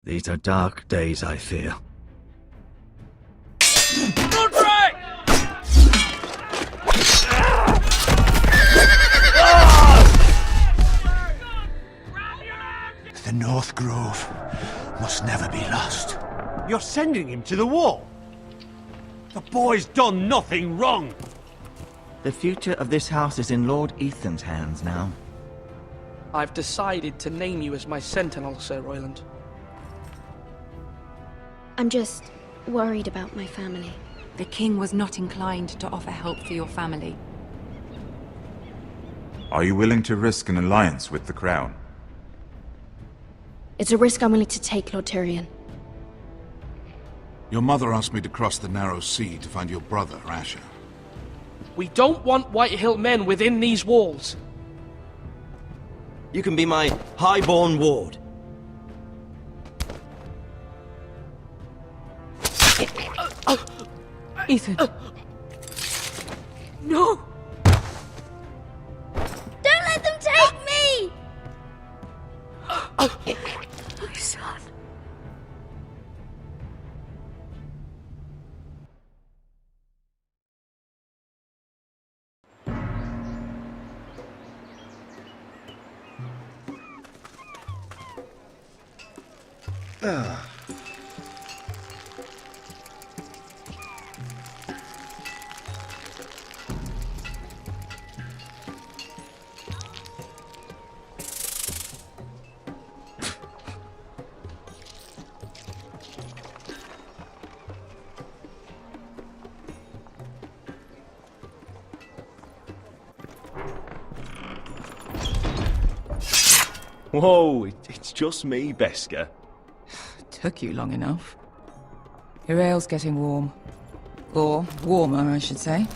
These are dark days, I fear. The North Grove must never be lost. You're sending him to the wall? The boy's done nothing wrong! The future of this house is in Lord Ethan's hands now. I've decided to name you as my sentinel, Sir Royland. I'm just worried about my family. The king was not inclined to offer help for your family. Are you willing to risk an alliance with the Crown? It's a risk I'm willing to take, Lord Tyrion. Your mother asked me to cross the narrow sea to find your brother, Asher. We don't want Whitehill men within these walls. You can be my highborn ward. Ethan. No! Don't let them take me! My son. Whoa, it's just me, Beskar. Took you long enough. Your ale's getting warm. Or warmer, I should say.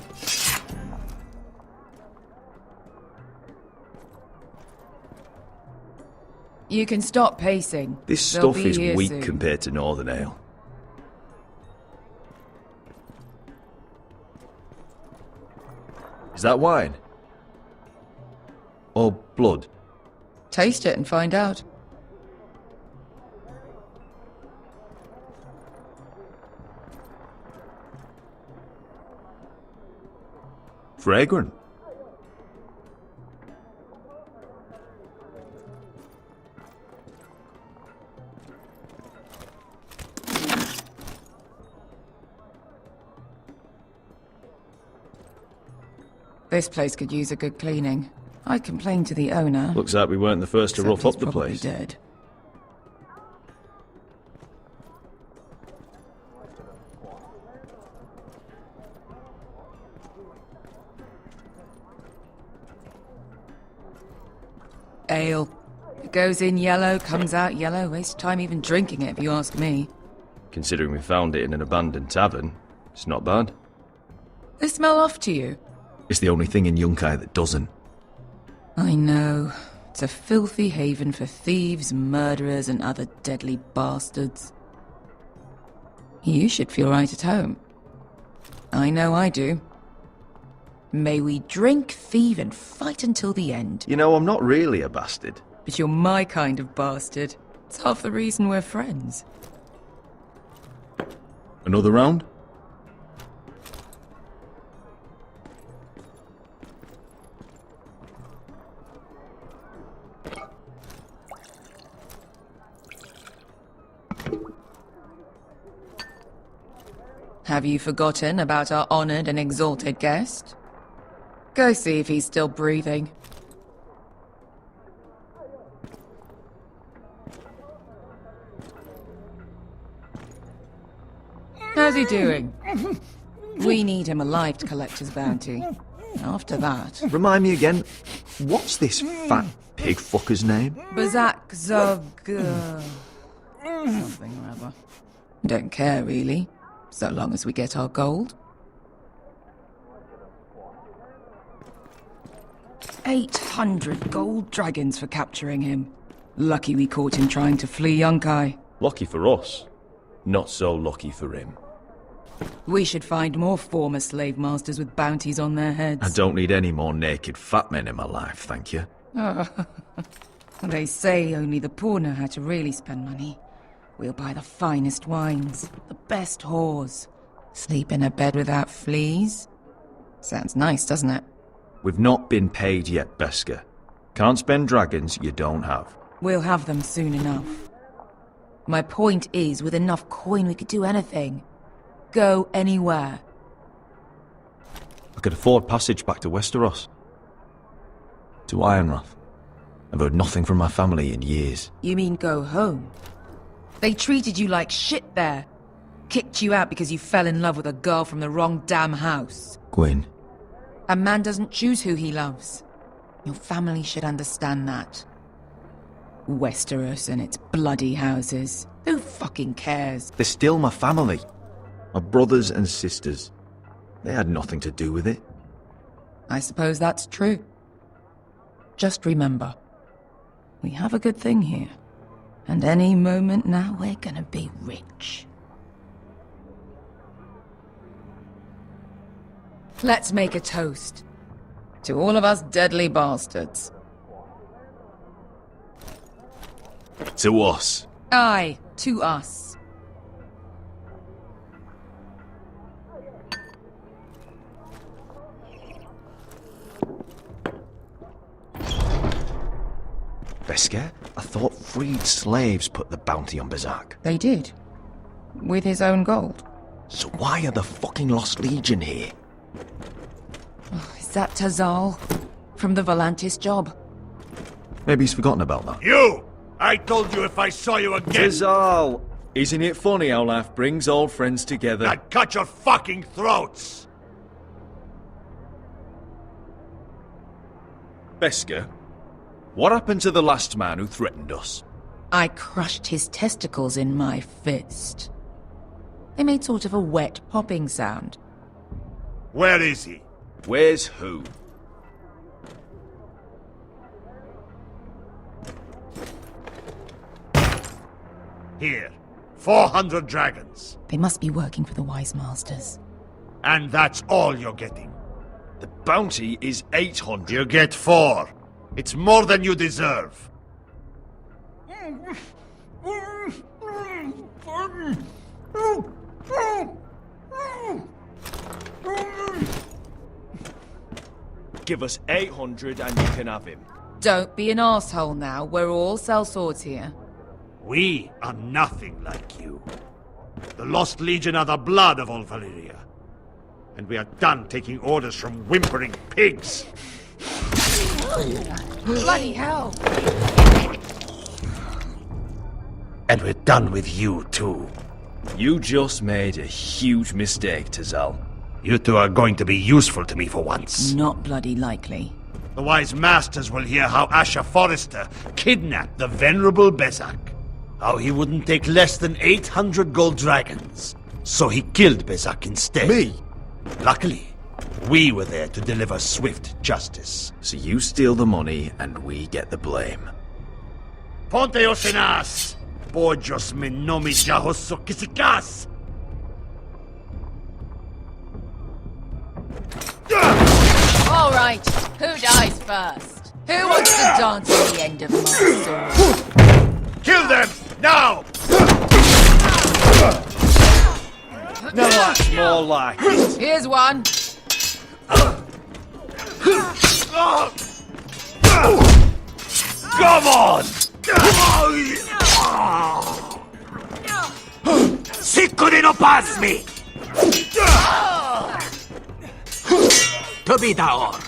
You can stop pacing. This They'll stuff be is here weak soon. compared to Northern Ale. Is that wine? Or blood? Taste it and find out. Fragrant. This place could use a good cleaning. I complained to the owner. Looks like we weren't the first to except rough he's up the probably place. Dead. Ale. It goes in yellow, comes out yellow. Waste time even drinking it, if you ask me. Considering we found it in an abandoned tavern, it's not bad. They smell off to you. It's the only thing in Yunkai that doesn't. I know. It's a filthy haven for thieves, murderers, and other deadly bastards. You should feel right at home. I know I do. May we drink, thieve, and fight until the end. You know, I'm not really a bastard. But you're my kind of bastard. It's half the reason we're friends. Another round? Have you forgotten about our honored and exalted guest? Go see if he's still breathing. How's he doing? We need him alive to collect his bounty. After that... Remind me again, what's this fat pig fucker's name? Bazak Zog... something or other. Don't care, really. So long as we get our gold. 800 gold dragons for capturing him. Lucky we caught him trying to flee Yunkai. Lucky for us. Not so lucky for him. We should find more former slave masters with bounties on their heads. I don't need any more naked fat men in my life, thank you. They say only the poor know how to really spend money. We'll buy the finest wines, the best whores. Sleep in a bed without fleas. Sounds nice, doesn't it? We've not been paid yet, Beskar. Can't spend dragons you don't have. We'll have them soon enough. My point is, with enough coin we could do anything. Go anywhere. I could afford passage back to Westeros. To Ironrath. I've heard nothing from my family in years. You mean go home? They treated you like shit there. Kicked you out because you fell in love with a girl from the wrong damn house. Gwyn. A man doesn't choose who he loves. Your family should understand that. Westeros and its bloody houses. Who fucking cares? They're still my family. My brothers and sisters. They had nothing to do with it. I suppose that's true. Just remember, we have a good thing here. And any moment now we're gonna be rich. Let's make a toast. To all of us deadly bastards. To us. Aye, to us. Beskar? I thought freed slaves put the bounty on Berzak. They did. With his own gold. So why are the fucking Lost Legion here? Is that Tazal? From the Volantis job? Maybe he's forgotten about that. You! I told you if I saw you again, Tazal! Isn't it funny how life brings old friends together? I'd cut your fucking throats! Beskar, what happened to the last man who threatened us? I crushed his testicles in my fist. They made sort of a wet popping sound. Where is he? Where's who? Here. 400 dragons. They must be working for the Wise Masters. And that's all you're getting. The bounty is 800. You get 4. It's more than you deserve. Give us 800 and you can have him. Don't be an arsehole now. We're all sellswords here. We are nothing like you. The Lost Legion are the blood of all Valyria. And we are done taking orders from whimpering pigs. Bloody hell! And we're done with you, too. You just made a huge mistake, Tazal. You two are going to be useful to me for once. Not bloody likely. The Wise Masters will hear how Asher Forrester kidnapped the venerable Bezzak. How he wouldn't take less than 800 gold dragons. So he killed Bezzak instead. Me? Luckily, we were there to deliver swift justice. So you steal the money and we get the blame. Ponte Osenas! Pojos me nomi jahoso kisikas! All right, who dies first? Who wants to dance at the end of my sword? Kill them! Now! No, that's more like it. Here's one. Come on! Siccone no pasmi! Tobitaor!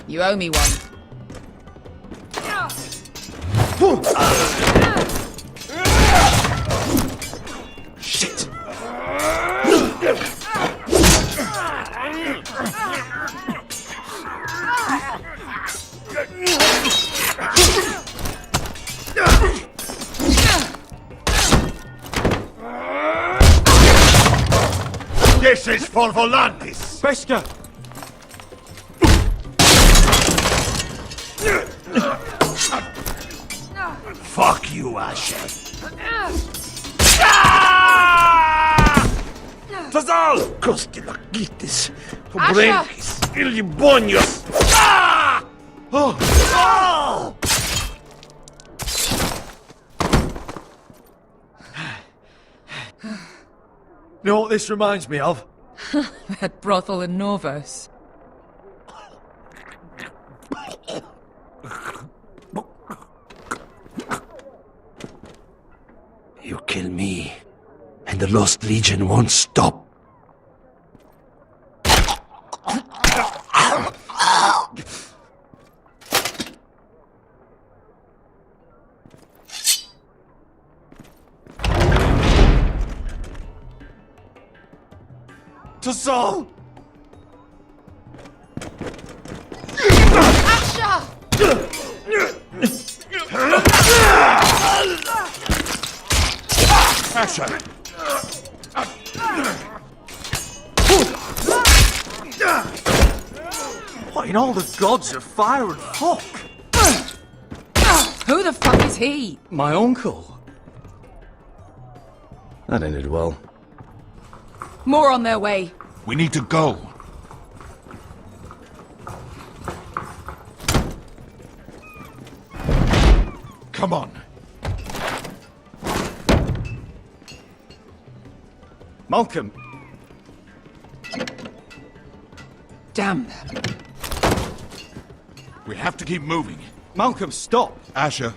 You owe me one. Shit! This is for Volandis! Beskha! Fuck you, Asher. Tazal! Kostilakitis, Pobrenkis, Ilibonios! Oh! You know what this reminds me of? That brothel in Norvos. You kill me, and the Lost Legion won't stop. Tazal! Asher! What in all the gods of fire and fuck? Who the fuck is he? My uncle. That ended well. More on their way. We need to go. Come on. Malcolm! Damn them. We have to keep moving. Malcolm, stop! Asher,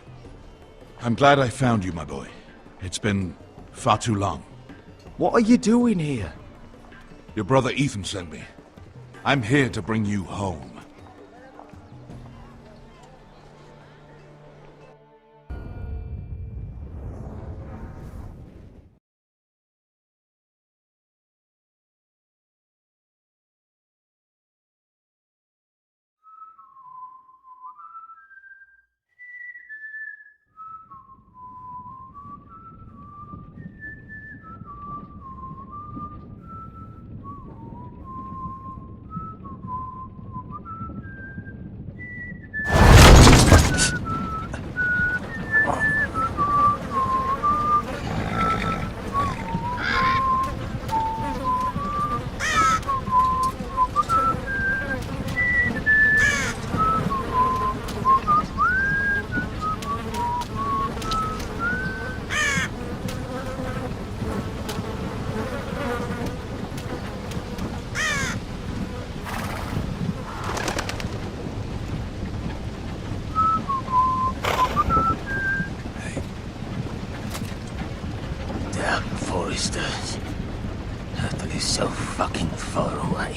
I'm glad I found you, my boy. It's been far too long. What are you doing here? Your brother Ethan sent me. I'm here to bring you home. Foresters. That is so fucking far away.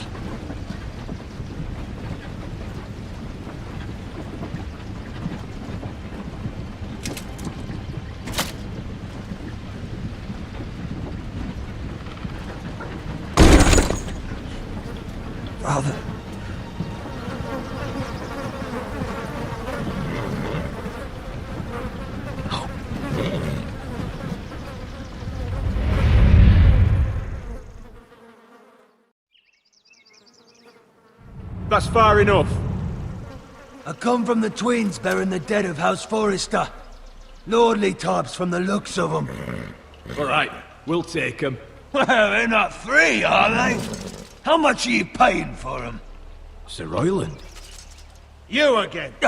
Father. That's far enough. I come from the twins bearing the dead of House Forrester. Lordly types from the looks of them. All right, we'll take them. Well, they're not free, are they? How much are you paying for them? Sir Royland. You again! Who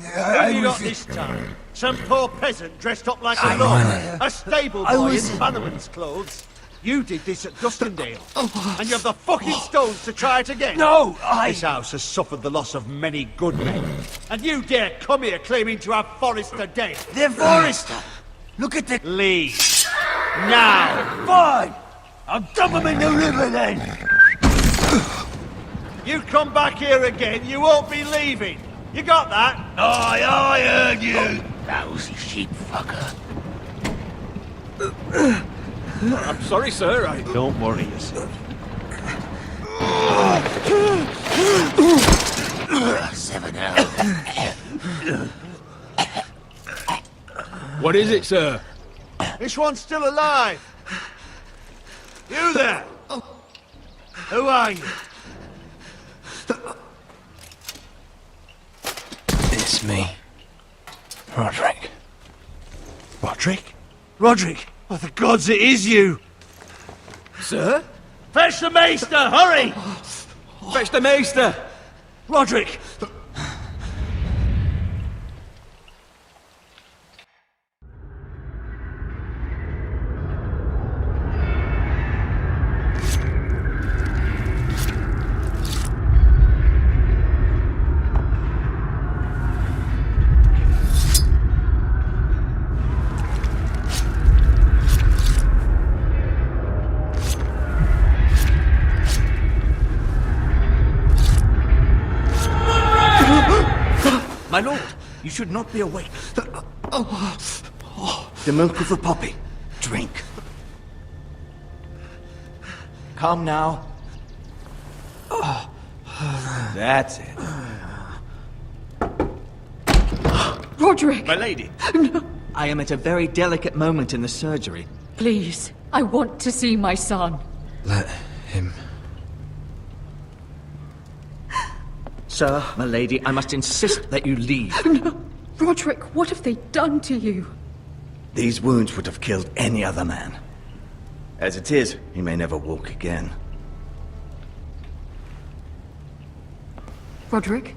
have you got this time? Some poor peasant dressed up like a lord? A stable boy in Bannerman's clothes? You did this at Duskendale, and you have the fucking stones to try it again? No, This house has suffered the loss of many good men, and you dare come here claiming to have Forrester dead? They're Forrester! Look at the... Leave. Now! Fine! I'll dump them in the river then! You come back here again, you won't be leaving. You got that? Aye, I heard you! Lousy sheep fucker. I'm sorry, sir. Don't worry yourself. 7 hours. What is it, sir? This one's still alive. You there? Who are you? It's me. Roderick. Roderick? Roderick! Oh, the gods, it is you! Sir? Fetch the maester, hurry! Fetch the maester! Roderick! My lord, you should not be awake. The milk of the poppy. Drink. Come now. That's it. Roderick! My lady. I am at a very delicate moment in the surgery. Please, I want to see my son. Let him... Sir, my lady, I must insist that you leave. No. Roderick, what have they done to you? These wounds would have killed any other man. As it is, he may never walk again. Roderick?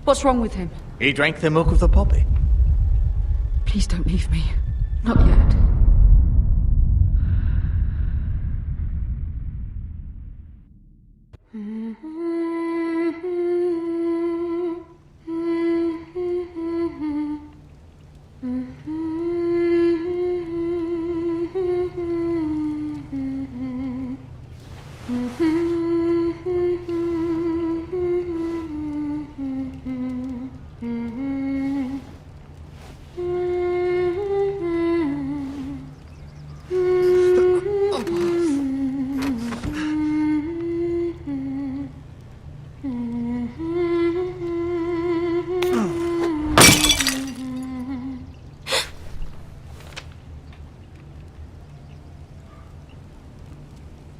What's wrong with him? He drank the milk of the poppy. Please don't leave me. Not yet.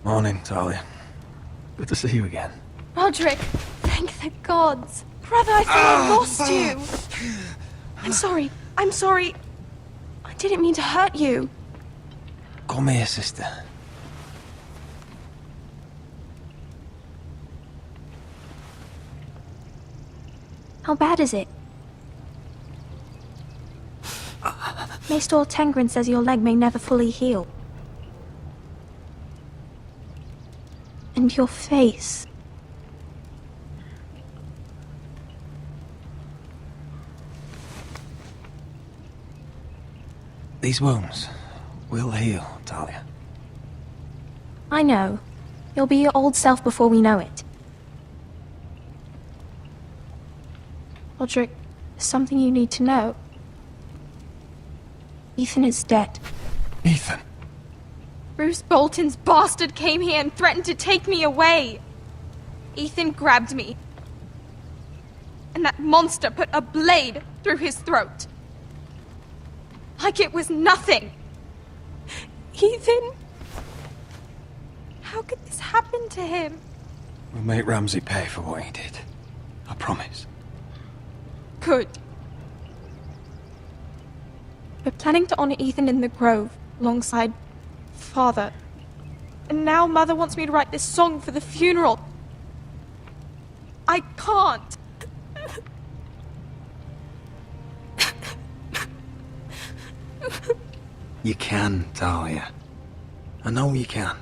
Morning, Talia. Good to see you again. Roderick, thank the gods. Brother, I thought I lost you. I'm sorry. I'm sorry. I didn't mean to hurt you. Call me a sister. How bad is it? Maester Tengrin says your leg may never fully heal. And your face. These wounds will heal, Talia. I know. You'll be your old self before we know it. Roderick, there's something you need to know. Ethan is dead. Ethan? Bruce Bolton's bastard came here and threatened to take me away. Ethan grabbed me. And that monster put a blade through his throat. Like it was nothing. Ethan? How could this happen to him? We'll make Ramsay pay for what he did. I promise. Good. We're planning to honor Ethan in the Grove, alongside Father. And now Mother wants me to write this song for the funeral. I can't. You can, Talia. I know you can.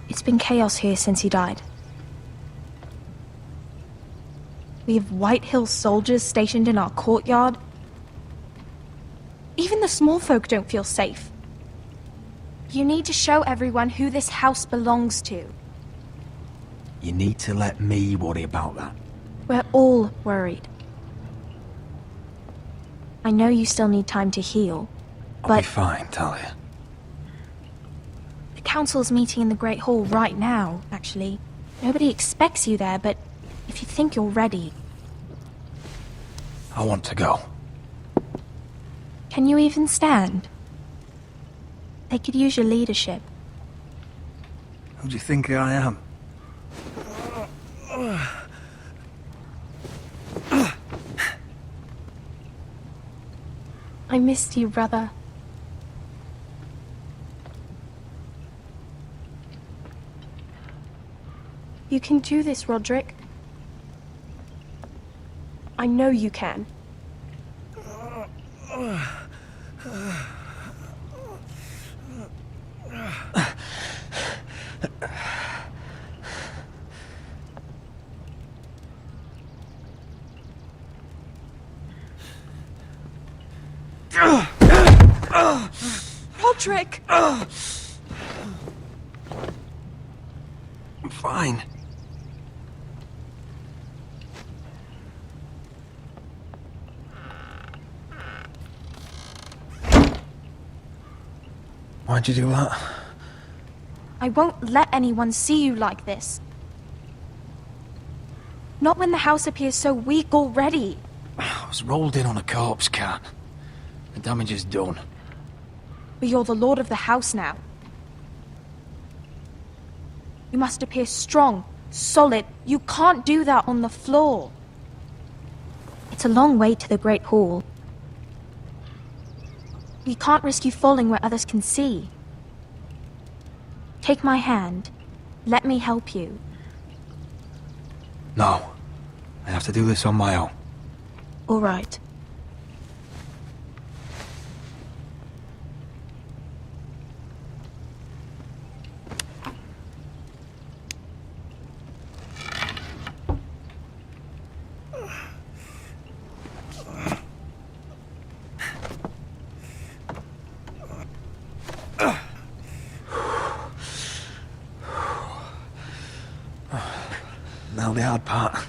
It's been chaos here since he died. We have White Hill soldiers stationed in our courtyard. Even the small folk don't feel safe. You need to show everyone who this house belongs to. You need to let me worry about that. We're all worried. I know you still need time to heal, I'll be but fine, Talia. the council's meeting in the Great Hall right now, actually. Nobody expects you there, but if you think you're ready... I want to go. Can you even stand? They could use your leadership. Who do you think I am? I missed you, brother. You can do this, Roderick. I know you can. Roderick! I'm fine. Why'd you do that? I won't let anyone see you like this. Not when the house appears so weak already. I was rolled in on a corpse cart. The damage is done. But you're the lord of the house now. You must appear strong, solid. You can't do that on the floor. It's a long way to the Great Hall. We can't risk you falling where others can see. Take my hand. Let me help you. No. I have to do this on my own. All right. Now the hard part.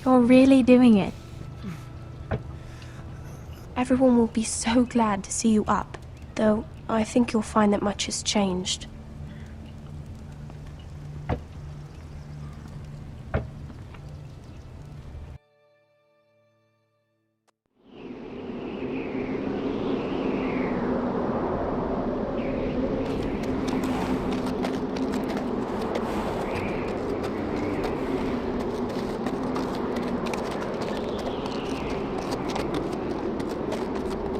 You're really doing it. Everyone will be so glad to see you up. Though, I think you'll find that much has changed.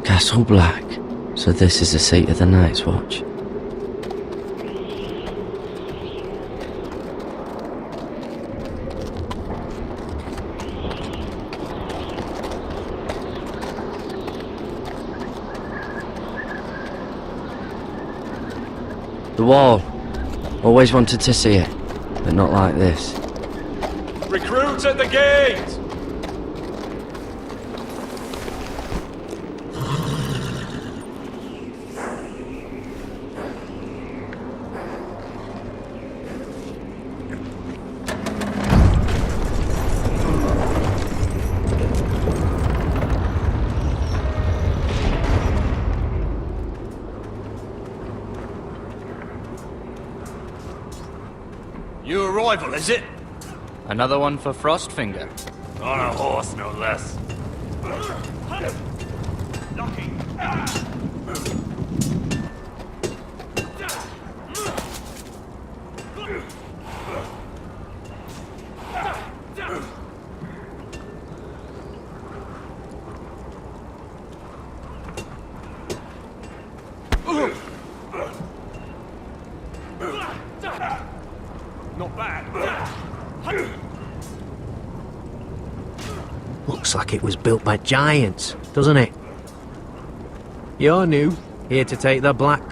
Castle Black. So this is the seat of the Night's Watch. The wall. Always wanted to see it, but not like this. Recruits at the gate! New arrival, is it? Another one for Frostfinger. On a horse, no less. Not bad. Looks like it was built by giants, doesn't it? You're new, here to take the black.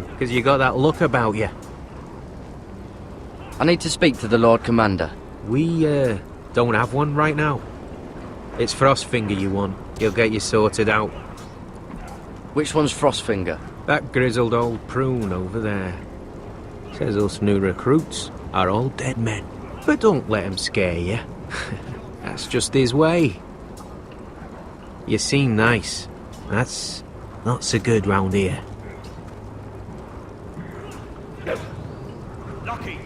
Because you got that look about you. I need to speak to the Lord Commander. We, don't have one right now. It's Frostfinger you want. He'll get you sorted out. Which one's Frostfinger? That grizzled old prune over there. Says us new recruits are all dead men. But don't let him scare you. That's just his way. You seem nice, That's not so good round here. Lucky.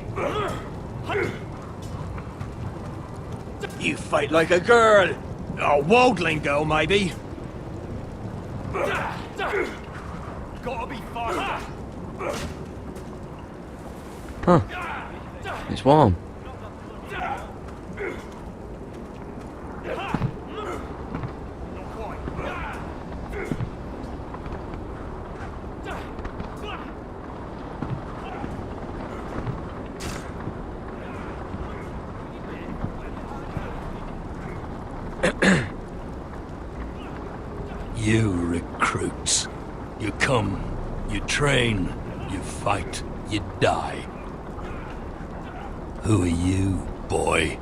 You fight like a girl. A waldling girl, maybe. Gotta be faster. Huh. It's warm. You recruits. You come, you train, you fight, you die. Who are you, boy?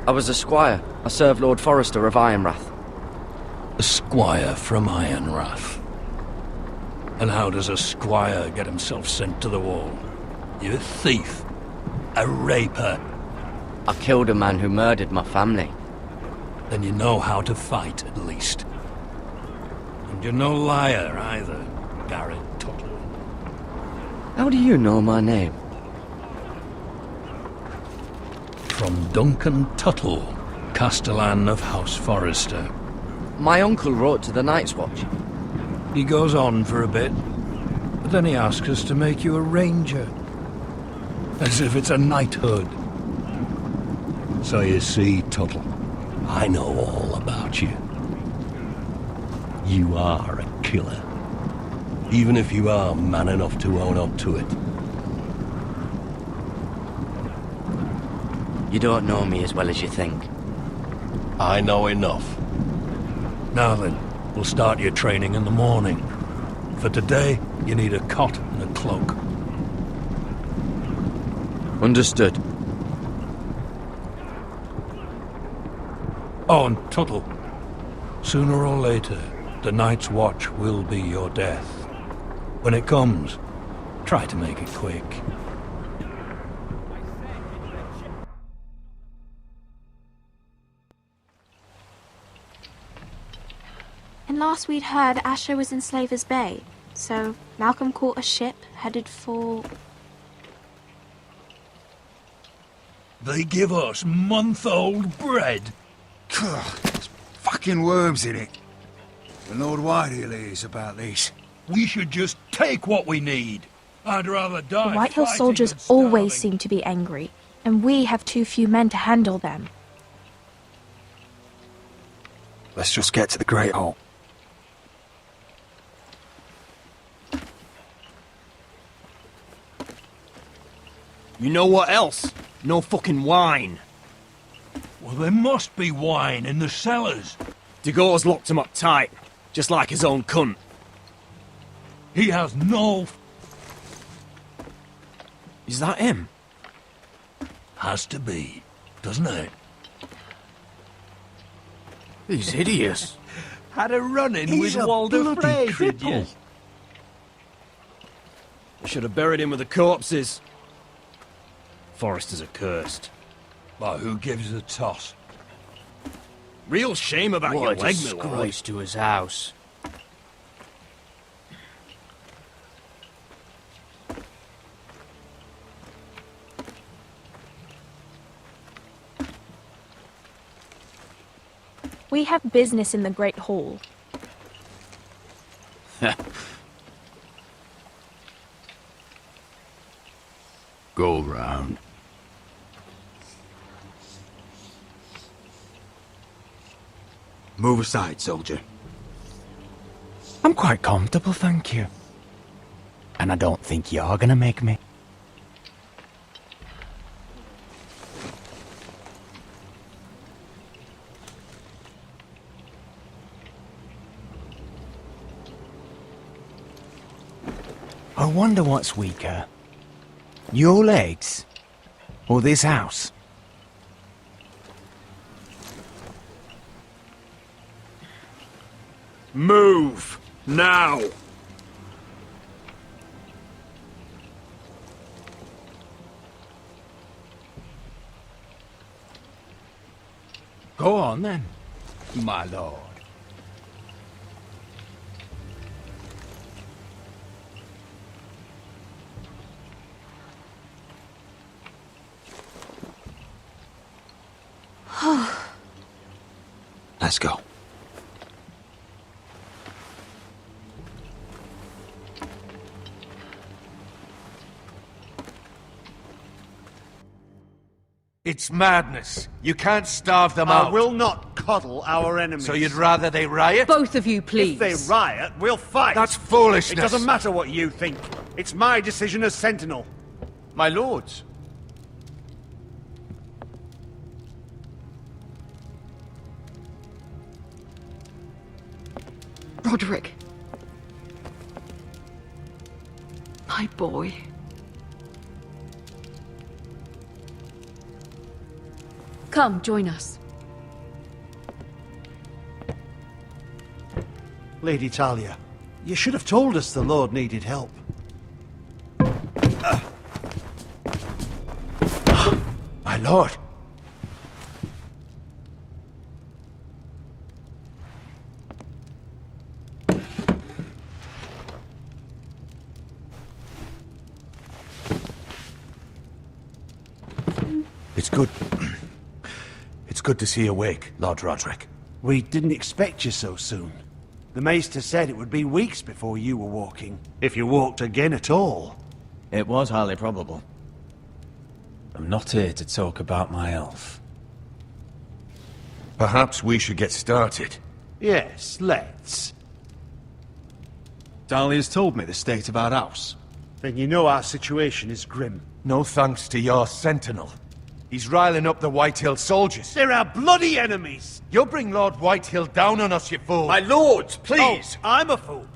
I was a squire. I served Lord Forrester of Ironrath. A squire from Ironrath. And how does a squire get himself sent to the wall? You a thief. A raper. I killed a man who murdered my family. Then you know how to fight, at least. And you're no liar, either, Garrett Tuttle. How do you know my name? From Duncan Tuttle, Castellan of House Forrester. My uncle wrote to the Night's Watch. He goes on for a bit, but then he asks us to make you a ranger. As if it's a knighthood. So you see, Tuttle, I know all about you. You are a killer. Even if you are man enough to own up to it. You don't know me as well as you think. I know enough. Now then, we'll start your training in the morning. For today, you need a cot and a cloak. Understood. Oh, and Tuttle, sooner or later, the Night's Watch will be your death. When it comes, try to make it quick. And last we'd heard, Asher was in Slaver's Bay. So Malcolm caught a ship headed for... They give us month-old bread. There's fucking worms in it. The Lord Whitehill hears about these. We should just take what we need. I'd rather die. The Whitehill fighting soldiers than starving. always seem to be angry, and we have too few men to handle them. Let's just get to the Great Hall. You know what else? No fucking wine. Well, there must be wine in the cellars. Degor's locked him up tight, just like his own cunt. He has no... Is that him? Has to be, doesn't it? He's hideous. Had a run-in He's with a Walder bloody Frey, did cripple. you? I should have buried him with the corpses. Foresters are cursed. But who gives a toss? Real shame about your What a leg, my lord. disgrace to his house. We have business in the Great Hall. Go round. Move aside, soldier. I'm quite comfortable, thank you. And I don't think you're gonna make me. I wonder what's weaker. Your legs? Or this house? Move! Now! Go on then. my lord. Let's go. It's madness. You can't starve them out. I will not coddle our enemies. So you'd rather they riot? Both of you, please. If they riot, we'll fight. That's foolishness. It doesn't matter what you think. It's my decision as Sentinel. My lords. Roderick. My boy. Come, join us. Lady Talia, you should have told us the Lord needed help. My lord. It's good. It's good to see you awake, Lord Roderick. We didn't expect you so soon. The Maester said it would be weeks before you were walking, if you walked again at all. It was highly probable. I'm not here to talk about my elf. Perhaps we should get started. Yes, let's. Dahlia's told me the state of our house. Then you know our situation is grim. No thanks to your sentinel. He's riling up the Whitehill soldiers. They're our bloody enemies! You'll bring Lord Whitehill down on us, you fool! My lords, please! Oh, I'm a fool.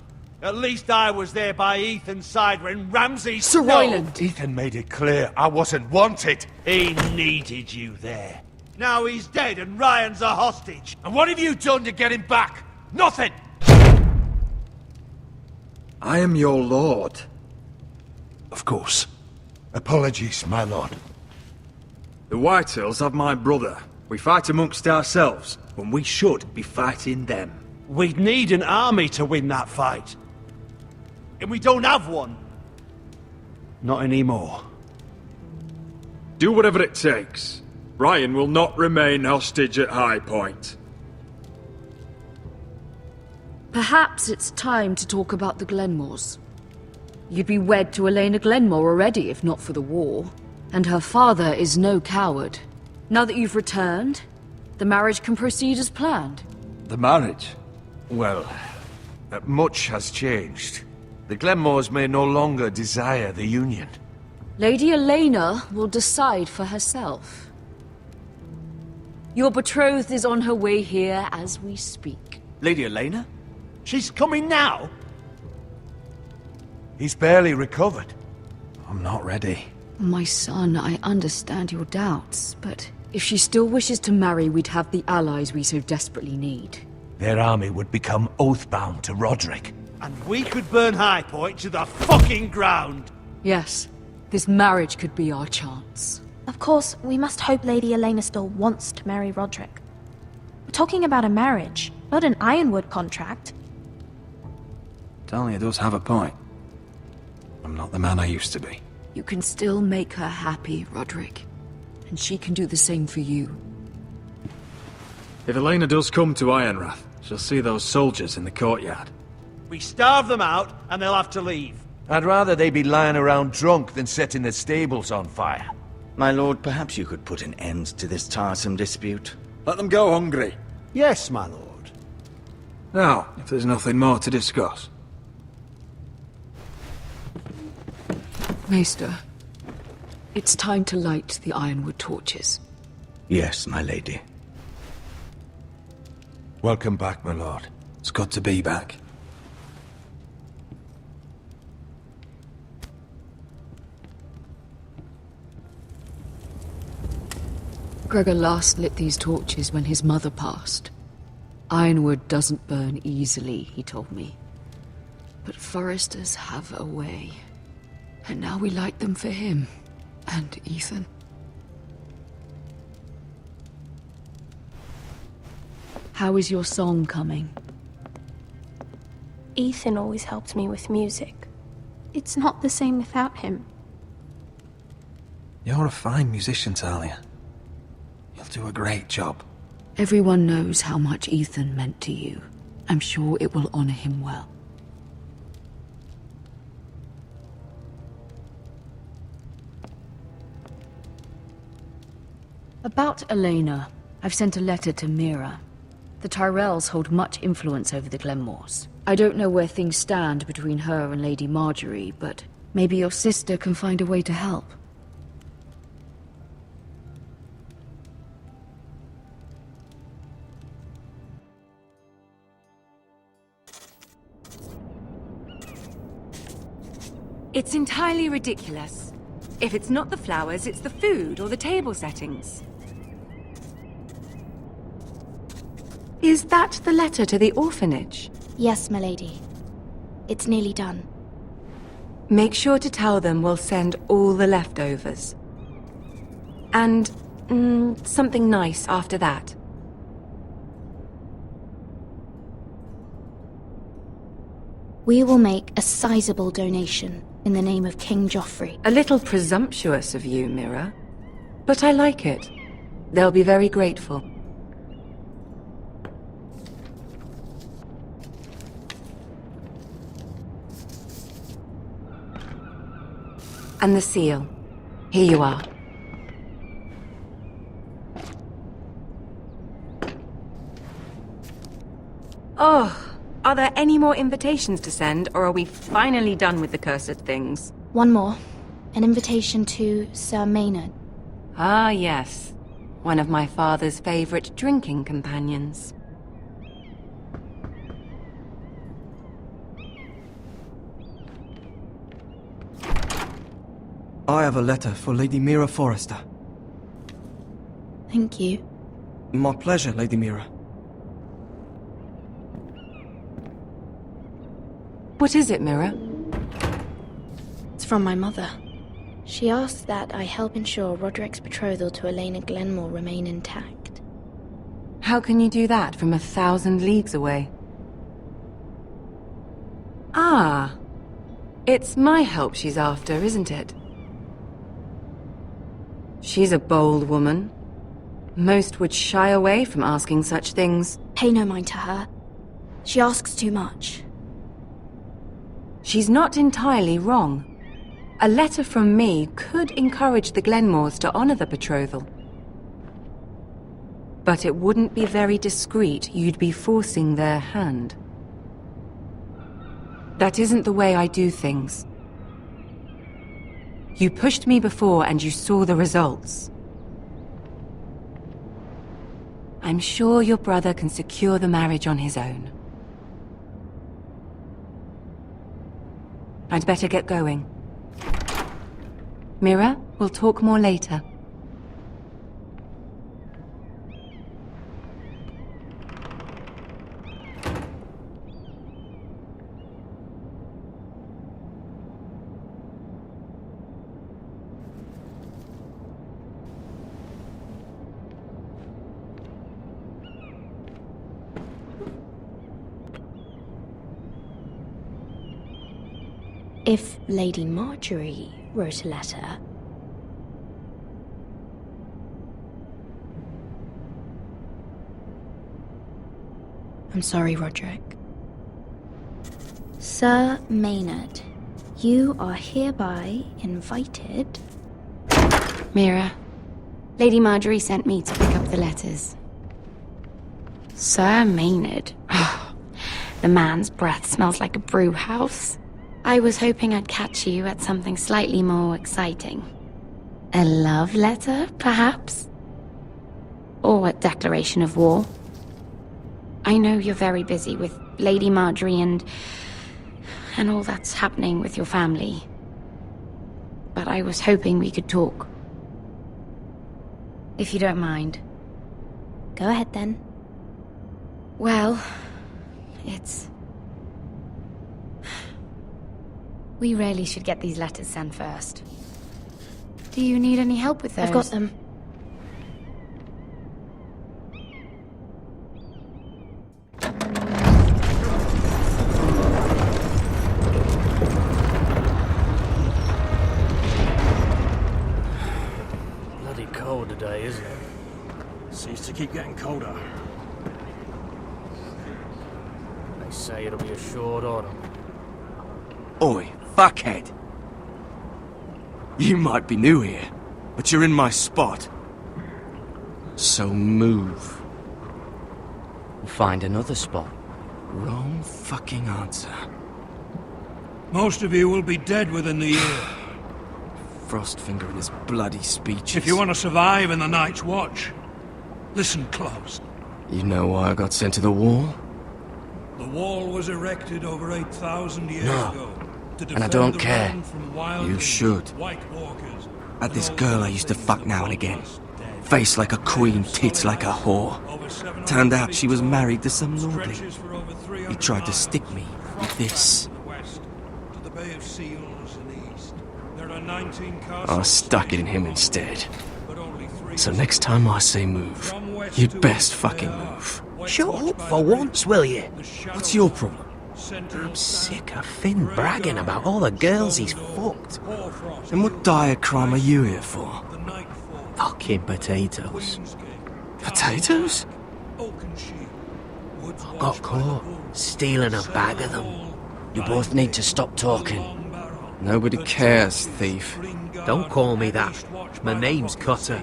At least I was there by Ethan's side when Ramsay... Sir Royland! Ethan made it clear I wasn't wanted. He needed you there. Now he's dead and Ryan's a hostage. And what have you done to get him back? Nothing! I am your lord. Of course. Apologies, my lord. The Whitehills have my brother. We fight amongst ourselves, when we should be fighting them. We'd need an army to win that fight. And we don't have one. Not anymore. Do whatever it takes. Ryan will not remain hostage at High Point. Perhaps it's time to talk about the Glenmores. You'd be wed to Elena Glenmore already if not for the war. And her father is no coward. Now that you've returned, the marriage can proceed as planned. The marriage? Well, much has changed. The Glenmores may no longer desire the union. Lady Elena will decide for herself. Your betrothed is on her way here as we speak. Lady Elena? She's coming now? He's barely recovered. I'm not ready. My son, I understand your doubts, but if she still wishes to marry, we'd have the allies we so desperately need. Their army would become oath-bound to Roderick. And we could burn High Point to the fucking ground! Yes, this marriage could be our chance. Of course, we must hope Lady Elena still wants to marry Roderick. We're talking about a marriage, not an Ironwood contract. Dahlia does have a point. I'm not the man I used to be. You can still make her happy, Roderick. And she can do the same for you. If Elena does come to Ironrath, she'll see those soldiers in the courtyard. We starve them out, and they'll have to leave. I'd rather they be lying around drunk than setting the stables on fire. My lord, perhaps you could put an end to this tiresome dispute. Let them go hungry. Yes, my lord. Now, if there's nothing more to discuss. Maester, it's time to light the Ironwood torches. Yes, my lady. Welcome back, my lord. It's good to be back. Gregor last lit these torches when his mother passed. Ironwood doesn't burn easily, he told me. But foresters have a way. And now we light them for him. And Ethan. How is your song coming? Ethan always helped me with music. It's not the same without him. You're a fine musician, Talia. You'll do a great job. Everyone knows how much Ethan meant to you. I'm sure it will honor him well. About Elena, I've sent a letter to Mira. The Tyrells hold much influence over the Glenmores. I don't know where things stand between her and Lady Marjorie, but maybe your sister can find a way to help. It's entirely ridiculous. If it's not the flowers, it's the food or the table settings. Is that the letter to the orphanage? Yes, milady. It's nearly done. Make sure to tell them we'll send all the leftovers. And, something nice after that. We will make a sizable donation in the name of King Joffrey. A little presumptuous of you, Mira. But I like it. They'll be very grateful. And the seal. Here you are. Oh, are there any more invitations to send, or are we finally done with the cursed things? One more. An invitation to Sir Maynard. Ah, yes. One of my father's favorite drinking companions. I have a letter for Lady Mira Forrester. Thank you. My pleasure, Lady Mira. What is it, Mira? It's from my mother. She asks that I help ensure Roderick's betrothal to Elena Glenmore remain intact. How can you do that from 1,000 leagues away? Ah. It's my help she's after, isn't it? She's a bold woman. Most would shy away from asking such things. Pay no mind to her. She asks too much. She's not entirely wrong. A letter from me could encourage the Glenmores to honor the betrothal. But it wouldn't be very discreet. You'd be forcing their hand. That isn't the way I do things. You pushed me before and you saw the results. I'm sure your brother can secure the marriage on his own. I'd better get going. Mira, we'll talk more later. If Lady Marjorie wrote a letter... I'm sorry, Roderick. Sir Maynard, you are hereby invited... Mira. Lady Marjorie sent me to pick up the letters. Sir Maynard. The man's breath smells like a brew house. I was hoping I'd catch you at something slightly more exciting. A love letter, perhaps? Or a declaration of war. I know you're very busy with Lady Marjorie and all that's happening with your family. But I was hoping we could talk. If you don't mind. Go ahead then. Well, it's... We really should get these letters sent first. Do you need any help with those? I've got them. cold today, isn't it? Seems to keep getting colder. They say it'll be a short autumn. Oi, fuckhead. You might be new here, but you're in my spot. So move. We'll find another spot. Wrong fucking answer. Most of you will be dead within the year. Frostfinger and his bloody speeches. If you want to survive in the Night's Watch, listen close. You know why I got sent to the wall? The wall was erected over 8,000 years ago. To And I defend don't the care. land from wild You beasts, should. White Walkers, Had this girl I used to fuck now and again. Face like a queen, tits like a whore. Turned out she was married to some lordly. He tried to stick me with this. to the Bay of Seals and east. There are 19 I castles. stuck it in him instead. So next time I say move, you'd best fucking move. Shut up for once, will you? What's your problem? I'm sick of Finn bragging about all the girls he's fucked. And what dire crime are you here for? Fucking potatoes. Potatoes? Got caught stealing a bag of them. You both need to stop talking. Nobody cares, thief. Don't call me that. My name's Cutter.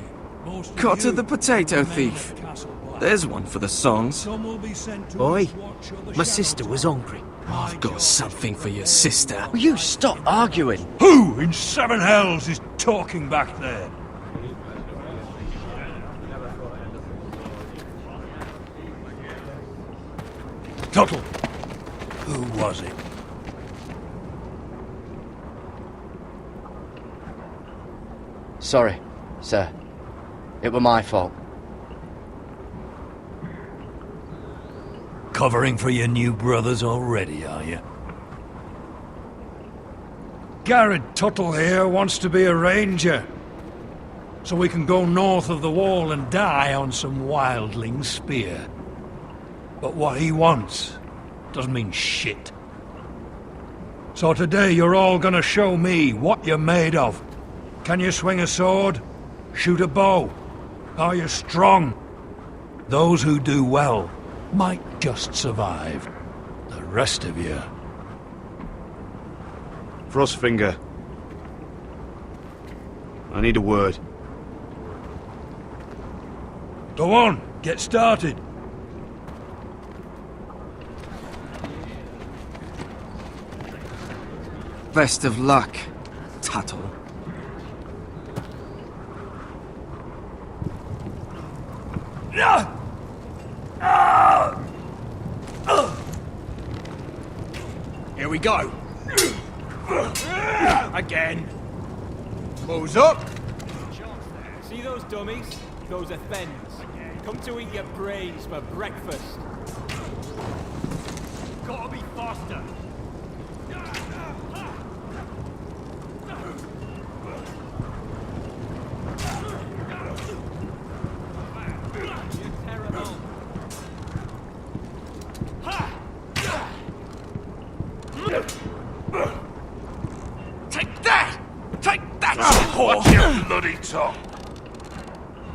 Cotter the potato thief. There's one for the songs. Boy, my sister was hungry. I've got something for your sister. Will you stop arguing? Who in seven hells is talking back there? Tuttle. Who was it? Sorry, sir. It were my fault. Covering for your new brothers already, are you? Garrett Tuttle here wants to be a ranger. So we can go north of the wall and die on some wildling spear. But what he wants doesn't mean shit. So today you're all gonna show me what you're made of. Can you swing a sword? Shoot a bow? Are you strong? Those who do well might just survive. The rest of you... Frostfinger. I need a word. Go on, get started. Best of luck, Tuttle. Here we go. Again. Moves up. See those dummies? Those are Thens. Come to eat your brains for breakfast. Gotta be faster. Take that! Take that! Watch your bloody tongue!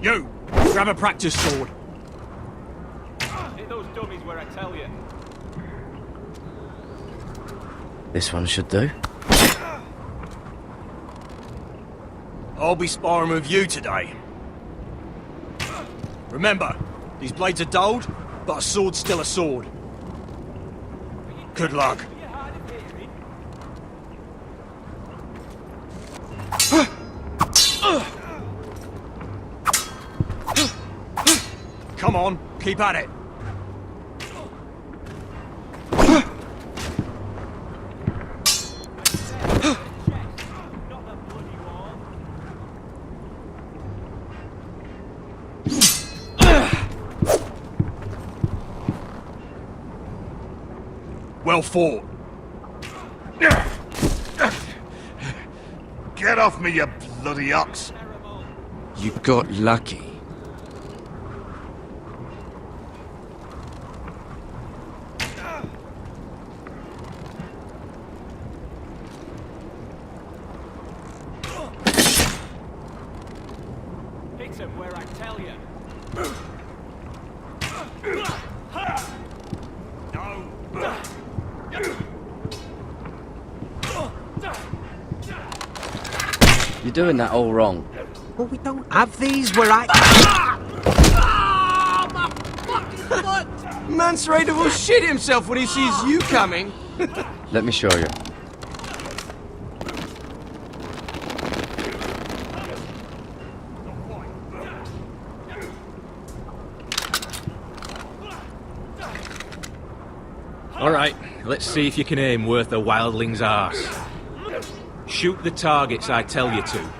You! Grab a practice sword. Hit those dummies where I tell you. This one should do. I'll be sparring with you today. Remember, these blades are dulled, but a sword's still a sword. Good luck. Come on, keep at it. Well fought. Get off me, you bloody ox. You got lucky. hit him where I tell you. You're doing that all wrong. Well, we don't have these where I... Man's ready to shit himself when he sees you coming. Let me show you. Alright, let's see if you can aim worth a wildling's arse. Shoot the targets I tell you to.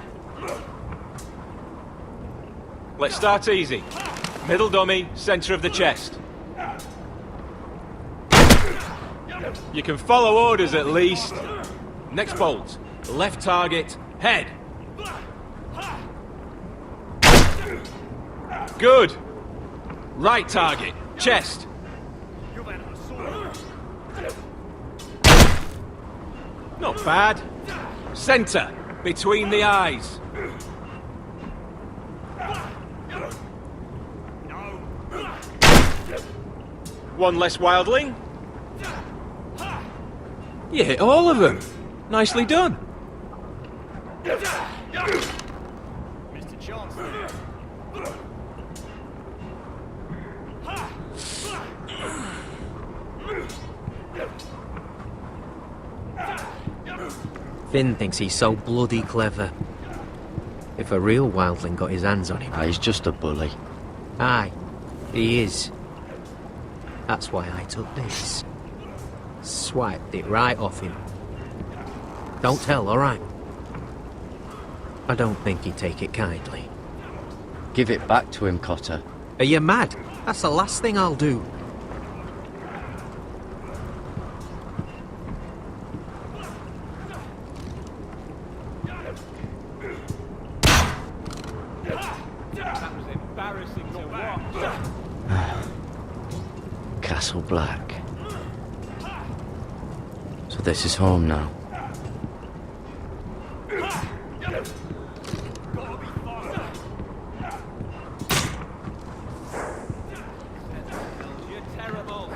Let's start easy. Middle dummy, centre of the chest. You can follow orders at least. Next bolt. Left target, head. Good. Right target, chest. Not bad. Centre, between the eyes. One less wildling. You hit all of them. Nicely done. Mr. Chancellor. Finn thinks he's so bloody clever. If a real wildling got his hands on him... He's just a bully. Aye, he is. That's why I took this. Swiped it right off him. Don't tell, alright? I don't think he'd take it kindly. Give it back to him, Cotter. Are you mad? That's the last thing I'll do. That was embarrassing to watch. Castle Black. So this is home now. You're terrible.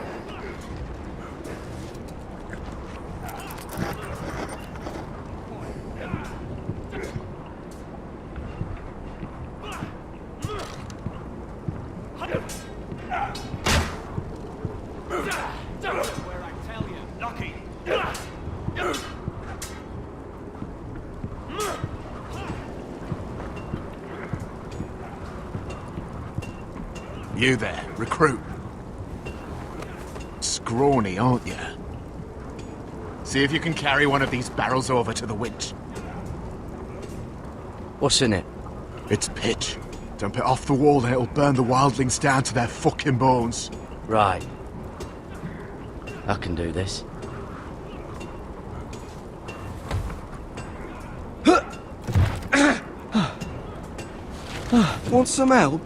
Where I tell you. Lucky. You there, recruit. Scrawny, aren't you? See if you can carry one of these barrels over to the winch. What's in it? It's pitch. Dump it off the wall and it'll burn the wildlings down to their fucking bones. Right. I can do this. Want some help?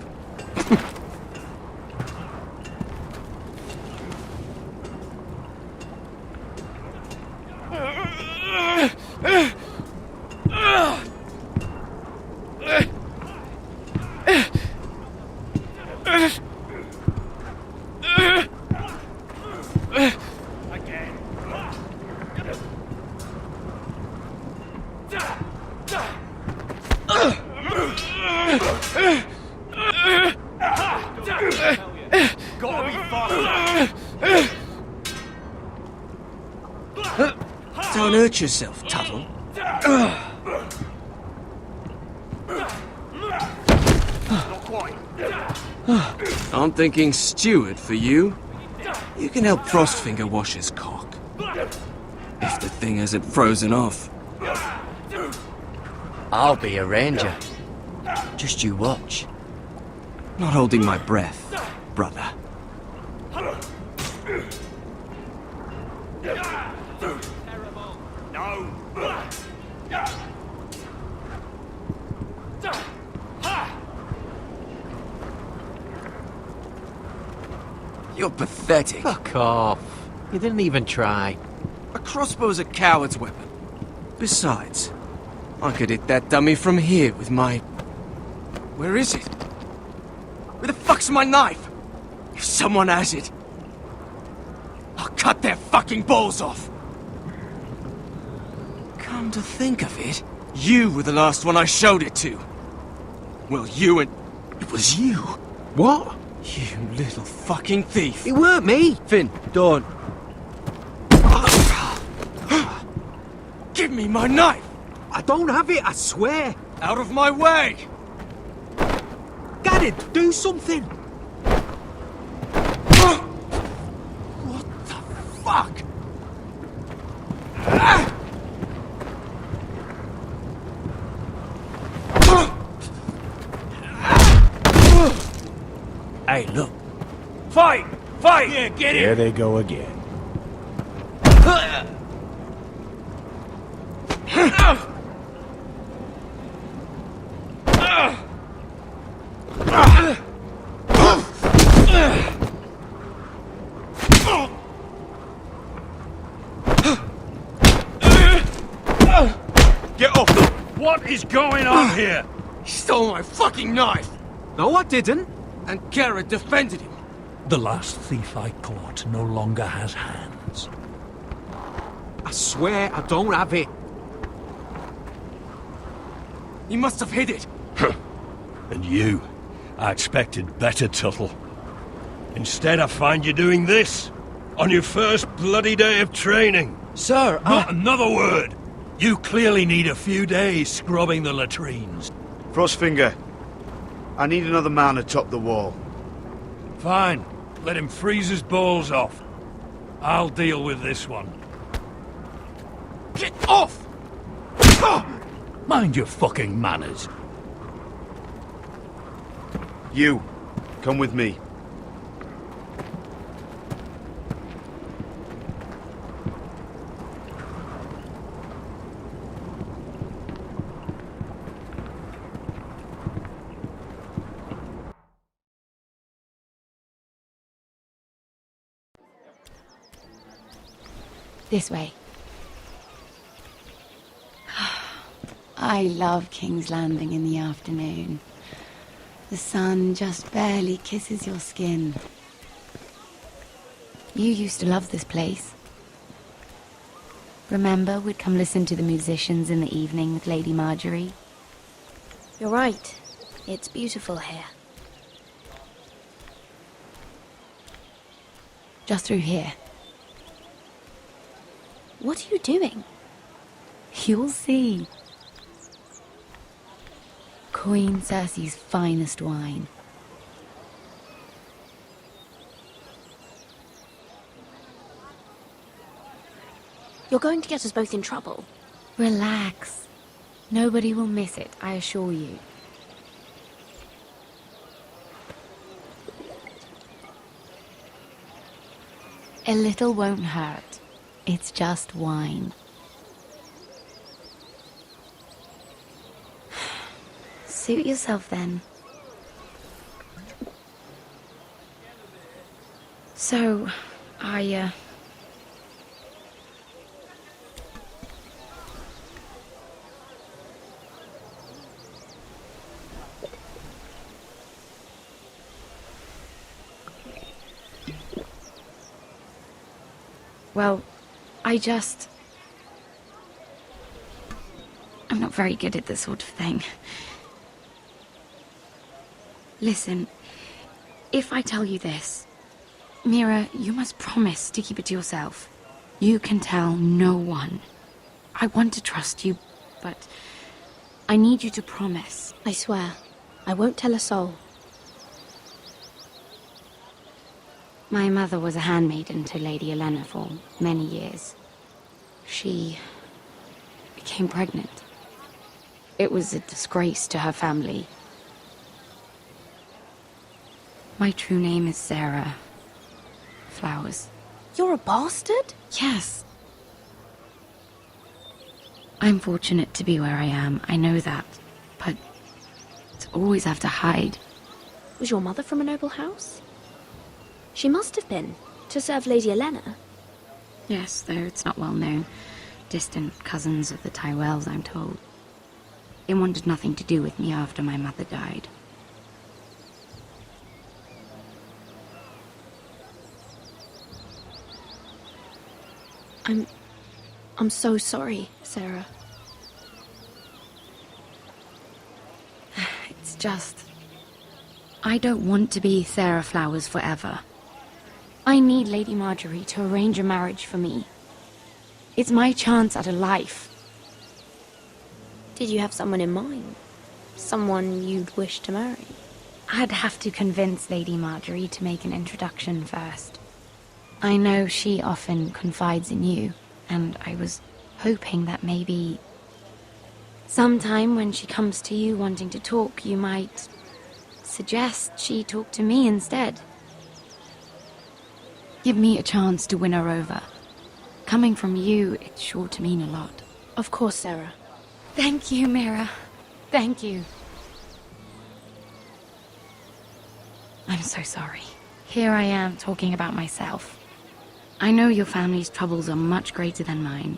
Don't hurt yourself, Tuttle. I'm thinking steward for you. You can help Frostfinger wash his cock. If the thing hasn't frozen off. I'll be a ranger. Just you watch. Not holding my breath, brother. No. You're pathetic. Fuck off. You didn't even try. A crossbow's a coward's weapon. Besides, I could hit that dummy from here with my... Where is it? Where the fuck's my knife? If someone has it, I'll cut their fucking balls off. Come to think of it, you were the last one I showed it to. Well, you and... It was you. What? You little fucking thief. It weren't me. Finn, don't. Give me my knife! I don't have it, I swear. Out of my way! Gared, do something. What the fuck? Hey, look. Fight! Fight! Yeah, get it! There they go again. Get off! What is going on here? He stole my fucking knife! No, I didn't. And Garrett defended him. The last thief I caught no longer has hands. I swear I don't have it. He must have hid it. And you, I expected better, Tuttle. Instead, I find you doing this on your first bloody day of training. Sir, Not another word. You clearly need a few days scrubbing the latrines. Frostfinger, I need another man atop the wall. Fine. Let him freeze his balls off. I'll deal with this one. Get off! Mind your fucking manners. You, come with me. This way. I love King's Landing in the afternoon. The sun just barely kisses your skin. You used to love this place. Remember, we'd come listen to the musicians in the evening with Lady Marjorie? You're right. It's beautiful here. Just through here. What are you doing? You'll see. Queen Cersei's finest wine. You're going to get us both in trouble. Relax. Nobody will miss it, I assure you. A little won't hurt. It's just wine. Suit yourself then. So, well, I'm not very good at this sort of thing. Listen, if I tell you this, Mira, you must promise to keep it to yourself. You can tell no one. I want to trust you, but I need you to promise. I swear, I won't tell a soul. My mother was a handmaiden to Lady Olenna for many years. She became pregnant. It was a disgrace to her family. My true name is Sarah Flowers. You're a bastard? Yes. I'm fortunate to be where I am, I know that. But to always have to hide. Was your mother from a noble house? She must have been, to serve Lady Olenna. Yes, though it's not well known. Distant cousins of the Tyrells, I'm told. They wanted nothing to do with me after my mother died. I'm so sorry, Sarah. It's just... I don't want to be Sarah Flowers forever. I need Lady Marjorie to arrange a marriage for me. It's my chance at a life. Did you have someone in mind? Someone you'd wish to marry? I'd have to convince Lady Marjorie to make an introduction first. I know she often confides in you, and I was hoping that maybe... sometime when she comes to you wanting to talk, you might... suggest she talk to me instead. Give me a chance to win her over. Coming from you, it's sure to mean a lot. Of course, Sarah. Thank you, Mira. Thank you. I'm so sorry. Here I am talking about myself. I know your family's troubles are much greater than mine.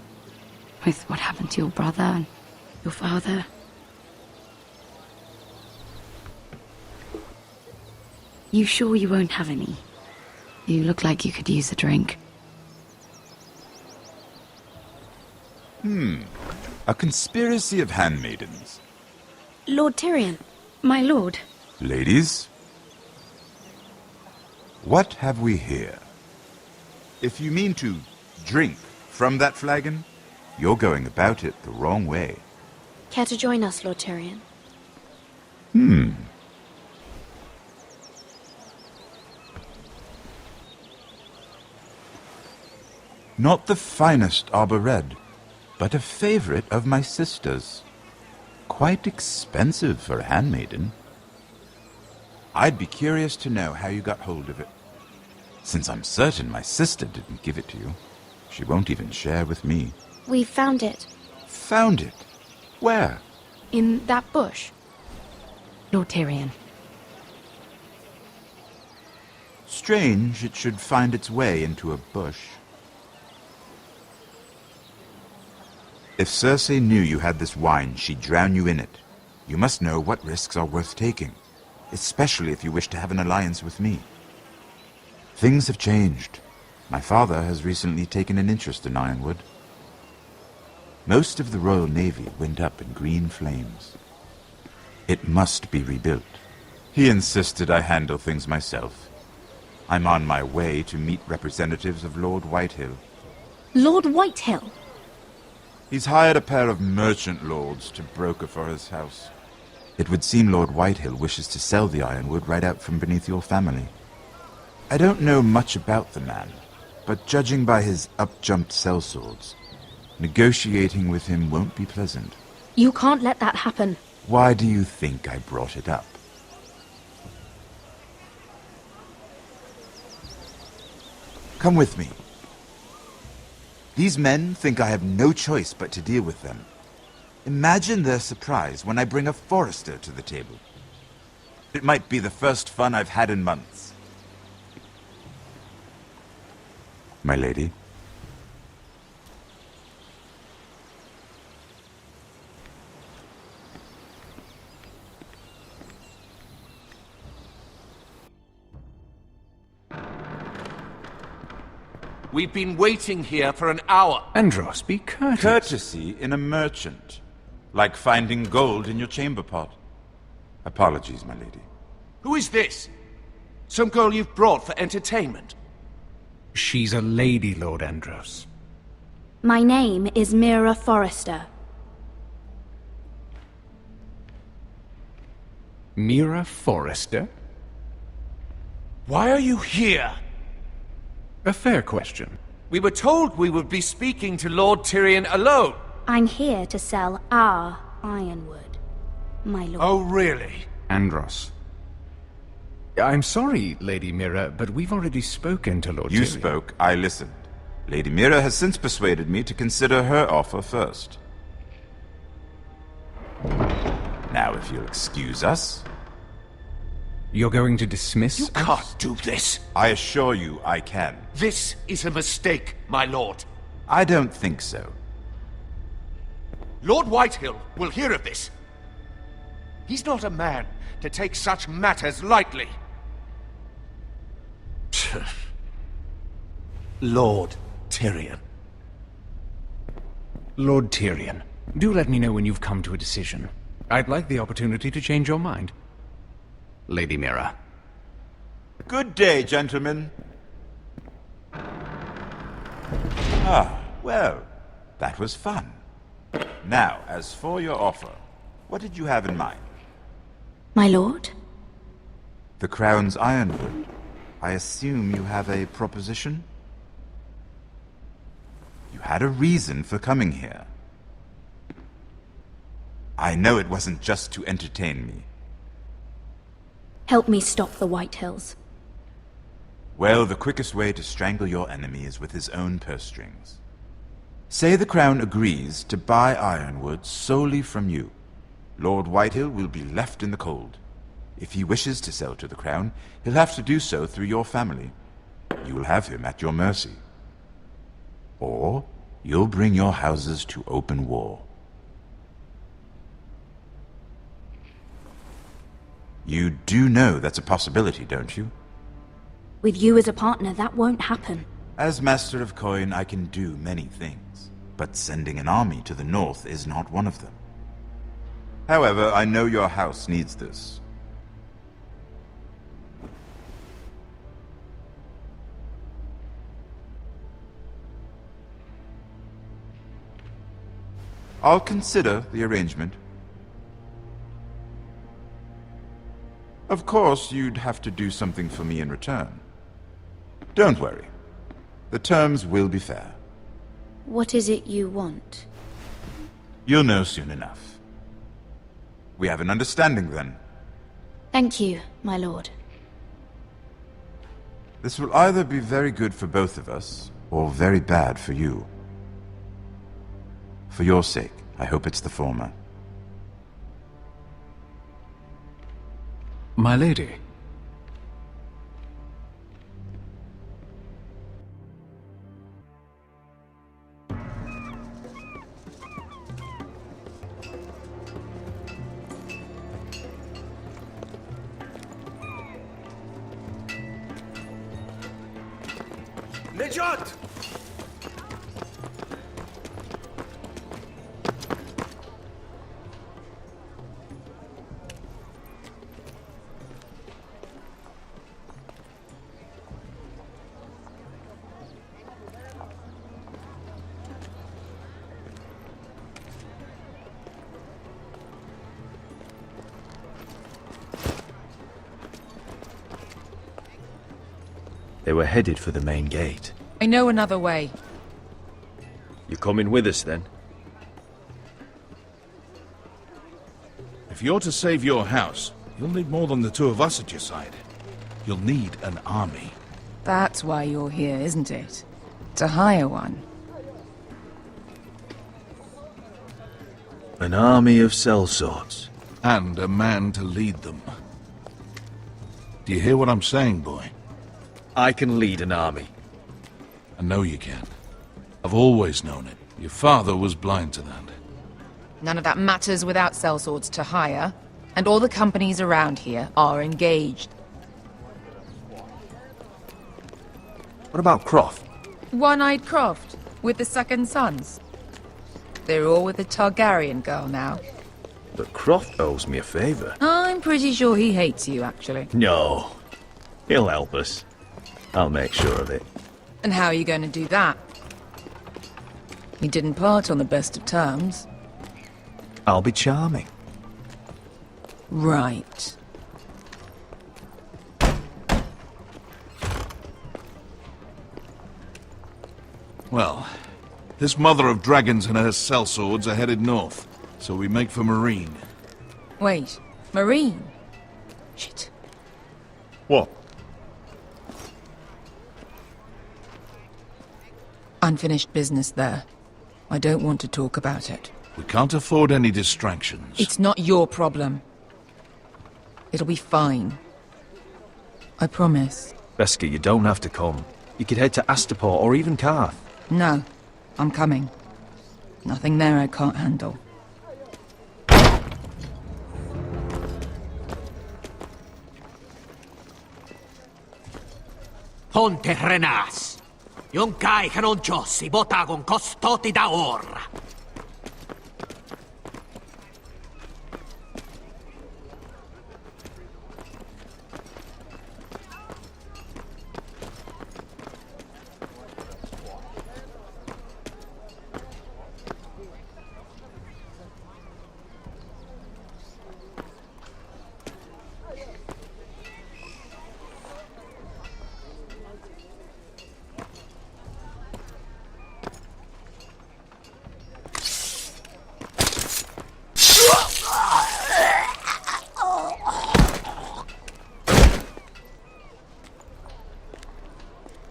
With what happened to your brother and your father. You sure you won't have any? You look like you could use a drink. A conspiracy of handmaidens. Lord Tyrion. My lord. Ladies, what have we here? If you mean to drink from that flagon, you're going about it the wrong way. Care to join us, Lord Tyrion? Not the finest arbor red, but a favorite of my sister's. Quite expensive for a handmaiden. I'd be curious to know how you got hold of it. Since I'm certain my sister didn't give it to you, she won't even share with me. We found it. Found it? Where? In that bush. Lord Tyrion. Strange it should find its way into a bush. If Cersei knew you had this wine, she'd drown you in it. You must know what risks are worth taking, especially if you wish to have an alliance with me. Things have changed. My father has recently taken an interest in Ironwood. Most of the Royal Navy went up in green flames. It must be rebuilt. He insisted I handle things myself. I'm on my way to meet representatives of Lord Whitehill. Lord Whitehill? He's hired a pair of merchant lords to broker for his house. It would seem Lord Whitehill wishes to sell the Ironwood right out from beneath your family. I don't know much about the man, but judging by his up-jumped sellswords, negotiating with him won't be pleasant. You can't let that happen. Why do you think I brought it up? Come with me. These men think I have no choice but to deal with them. Imagine their surprise when I bring a Forrester to the table. It might be the first fun I've had in months. My lady. We've been waiting here for an hour. Andros, be courteous. Courtesy in a merchant. Like finding gold in your chamber pot. Apologies, my lady. Who is this? Some girl you've brought for entertainment? She's a lady, Lord Andros. My name is Mira Forrester. Mira Forrester? Why are you here? A fair question. We were told we would be speaking to Lord Tyrion alone. I'm here to sell our Ironwood, my lord. Oh, really? Andros. I'm sorry, Lady Mira, but we've already spoken to Lord Tyrion. You spoke, I listened. Lady Mira has since persuaded me to consider her offer first. Now, if you'll excuse us... You're going to dismiss You us? can't do this. I assure you I can. This is a mistake, my lord. I don't think so. Lord Whitehill will hear of this. He's not a man to take such matters lightly. Lord Tyrion. Lord Tyrion, do let me know when you've come to a decision. I'd like the opportunity to change your mind. Lady Mira. Good day, gentlemen. Ah, well, that was fun. Now, as for your offer, what did you have in mind? My lord? The Crown's Ironwood. I assume you have a proposition? You had a reason for coming here. I know it wasn't just to entertain me. Help me stop the White Hills. Well, the quickest way to strangle your enemy is with his own purse strings. Say the Crown agrees to buy Ironwood solely from you. Lord Whitehill will be left in the cold. If he wishes to sell to the Crown, he'll have to do so through your family. You will have him at your mercy. Or you'll bring your houses to open war. You do know that's a possibility, don't you? With you as a partner, that won't happen. As Master of Coin, I can do many things, but sending an army to the north is not one of them. However, I know your house needs this. I'll consider the arrangement. Of course, you'd have to do something for me in return. Don't worry. The terms will be fair. What is it you want? You'll know soon enough. We have an understanding then. Thank you, my lord. This will either be very good for both of us, or very bad for you. For your sake, I hope it's the former. My lady. Nejat! They were headed for the main gate. I know another way. You coming with us, then? If you're to save your house, you'll need more than the two of us at your side. You'll need an army. That's why you're here, isn't it? To hire one. An army of sellswords. And a man to lead them. Do you hear what I'm saying, boy? I can lead an army. I know you can. I've always known it. Your father was blind to that. None of that matters without sellswords to hire, and all the companies around here are engaged. What about Croft? One-Eyed Croft, with the second sons. They're all with the Targaryen girl now. But Croft owes me a favor. I'm pretty sure he hates you, actually. No. He'll help us. I'll make sure of it. And how are you going to do that? You didn't part on the best of terms. I'll be charming. Right. Well, this mother of dragons and her sellswords are headed north, so we make for Marine. Wait, Marine? Shit. What? Unfinished business there. I don't want to talk about it. We can't afford any distractions. It's not your problem. It'll be fine. I promise. Beskha, you don't have to come. You could head to Astapor or even Karth. No, I'm coming. Nothing there I can't handle. Ponte Renas. Yung kai kanon Diyos, ibota kong kostoti da ora.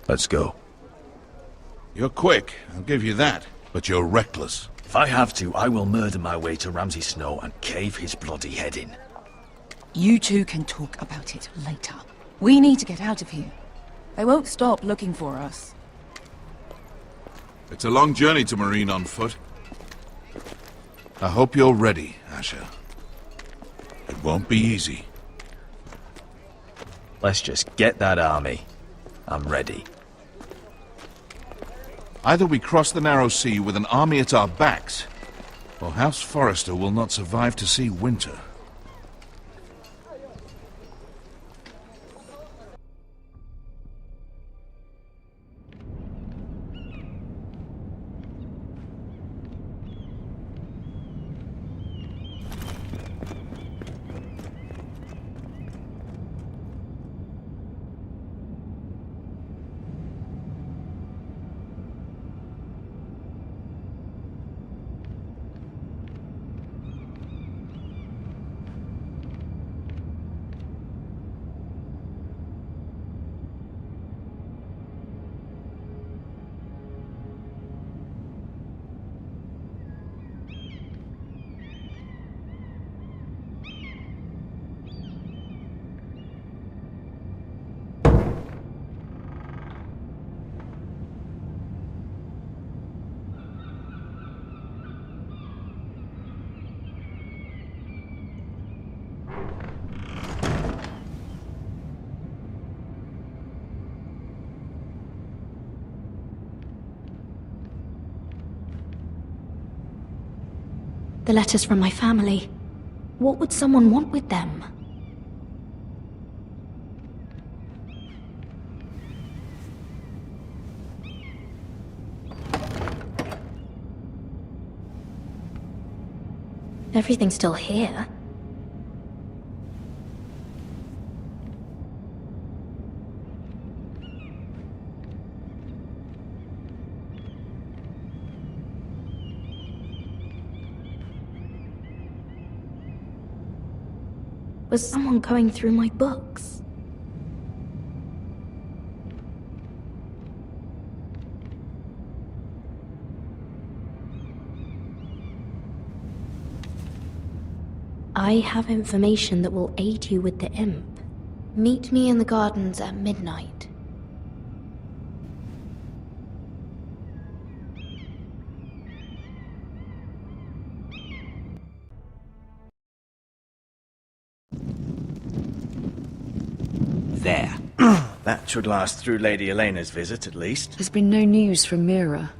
Let's go. You're quick, I'll give you that. But you're reckless. If I have to, I will murder my way to Ramsay Snow and cave his bloody head in. You two can talk about it later. We need to get out of here. They won't stop looking for us. It's a long journey to Marine on foot. I hope you're ready, Asher. It won't be easy. Let's just get that army. I'm ready. Either we cross the narrow sea with an army at our backs, or House Forrester will not survive to see winter. The letters from my family. What would someone want with them? Everything's still here. Was someone going through my books? I have information that will aid you with the imp. Meet me in the gardens at midnight. There. That should last through Lady Elena's visit, at least. There's been no news from Mira.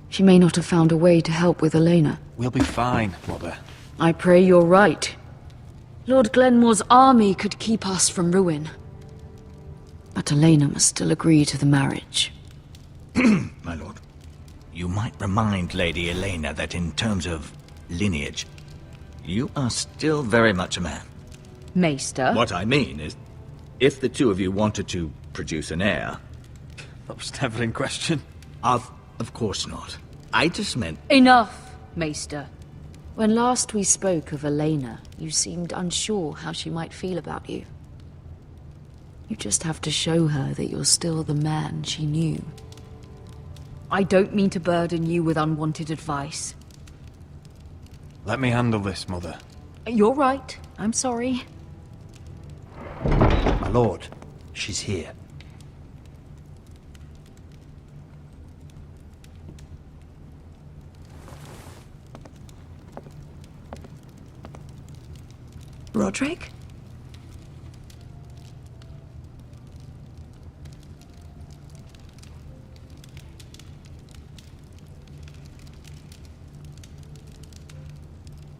She may not have found a way to help with Elena. We'll be fine, Mother. I pray you're right. Lord Glenmore's army could keep us from ruin. But Elena must still agree to the marriage. My lord, you might remind Lady Elena that in terms of lineage, you are still very much a man. Maester? What I mean is, if the two of you wanted to produce an heir... That was never in question. Of course not. I just meant... Enough, Maester. When last we spoke of Elena, you seemed unsure how she might feel about you. You just have to show her that you're still the man she knew. I don't mean to burden you with unwanted advice. Let me handle this, Mother. You're right. I'm sorry. My lord, she's here. Roderick?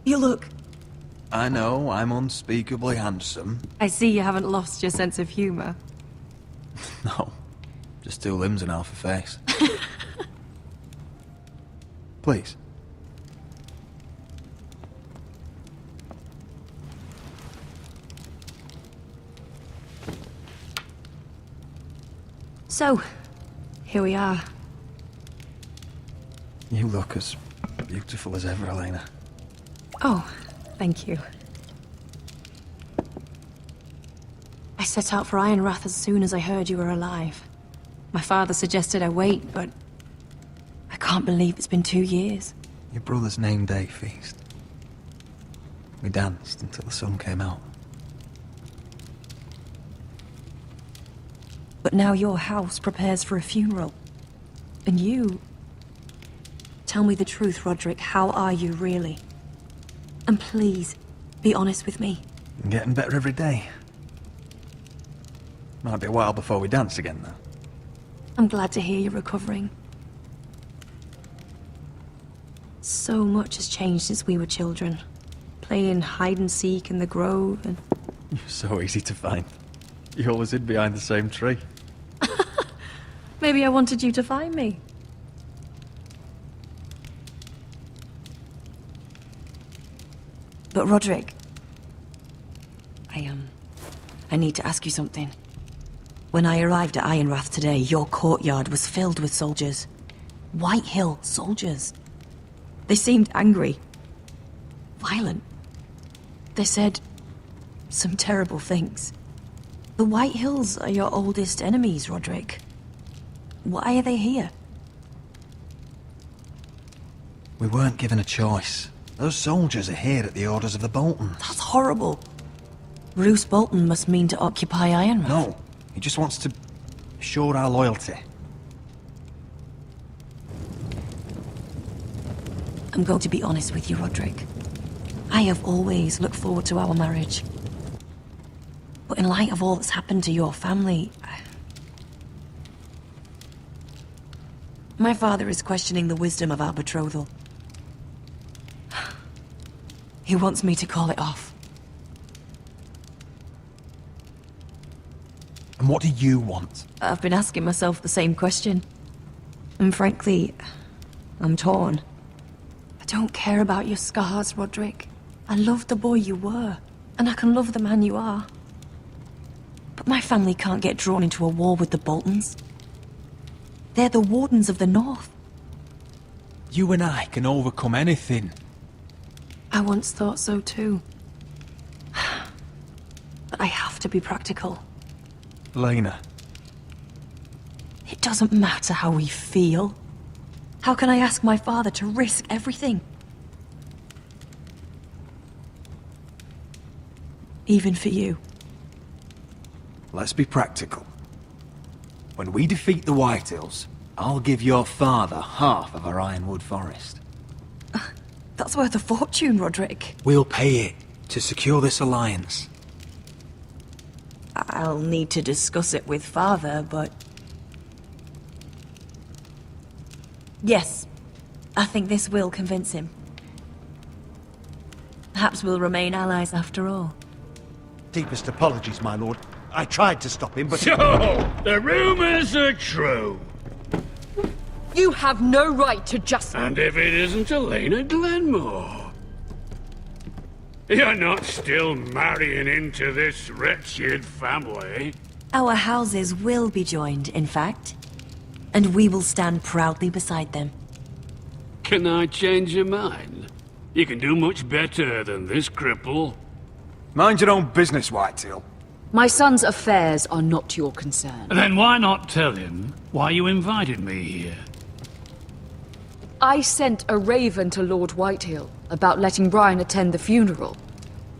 You look... I know, I'm unspeakably handsome. I see you haven't lost your sense of humor. No, just two limbs and half a face. Please. So, here we are. You look as beautiful as ever, Elena. Oh, thank you. I set out for Ironrath as soon as I heard you were alive. My father suggested I wait, but I can't believe it's been 2 years. Your brother's name day feast. We danced until the sun came out. But now your house prepares for a funeral. And you... Tell me the truth, Roderick. How are you, really? And please, be honest with me. I'm getting better every day. Might be a while before we dance again, though. I'm glad to hear you're recovering. So much has changed since we were children. Playing hide and seek in the grove and... You're so easy to find. You always hid behind the same tree. Maybe I wanted you to find me. But Roderick... I need to ask you something. When I arrived at Ironrath today, your courtyard was filled with soldiers. Whitehill soldiers. They seemed angry. Violent. They said some terrible things. The Whitehills are your oldest enemies, Roderick. Why are they here? We weren't given a choice. Those soldiers are here at the orders of the Boltons. That's horrible. Roose Bolton must mean to occupy Ironrath. No, he just wants to assure our loyalty. I'm going to be honest with you, Roderick. I have always looked forward to our marriage. But in light of all that's happened to your family... My father is questioning the wisdom of our betrothal. He wants me to call it off. And what do you want? I've been asking myself the same question. And frankly, I'm torn. I don't care about your scars, Roderick. I love the boy you were, and I can love the man you are. But my family can't get drawn into a war with the Boltons. They're the Wardens of the North. You and I can overcome anything. I once thought so too. But I have to be practical. Lena. It doesn't matter how we feel. How can I ask my father to risk everything? Even for you. Let's be practical. When we defeat the Whitehills, I'll give your father half of our Ironwood Forest. That's worth a fortune, Roderick. We'll pay it to secure this alliance. I'll need to discuss it with father, but... Yes, I think this will convince him. Perhaps we'll remain allies after all. Deepest apologies, my lord. I tried to stop him, but... So, the rumors are true. You have no right to just... And if it isn't Elena Glenmore? You're not still marrying into this wretched family? Our houses will be joined, in fact. And we will stand proudly beside them. Can I change your mind? You can do much better than this cripple. Mind your own business, Whitetail. My son's affairs are not your concern. Then why not tell him why you invited me here? I sent a raven to Lord Whitehill about letting Brian attend the funeral.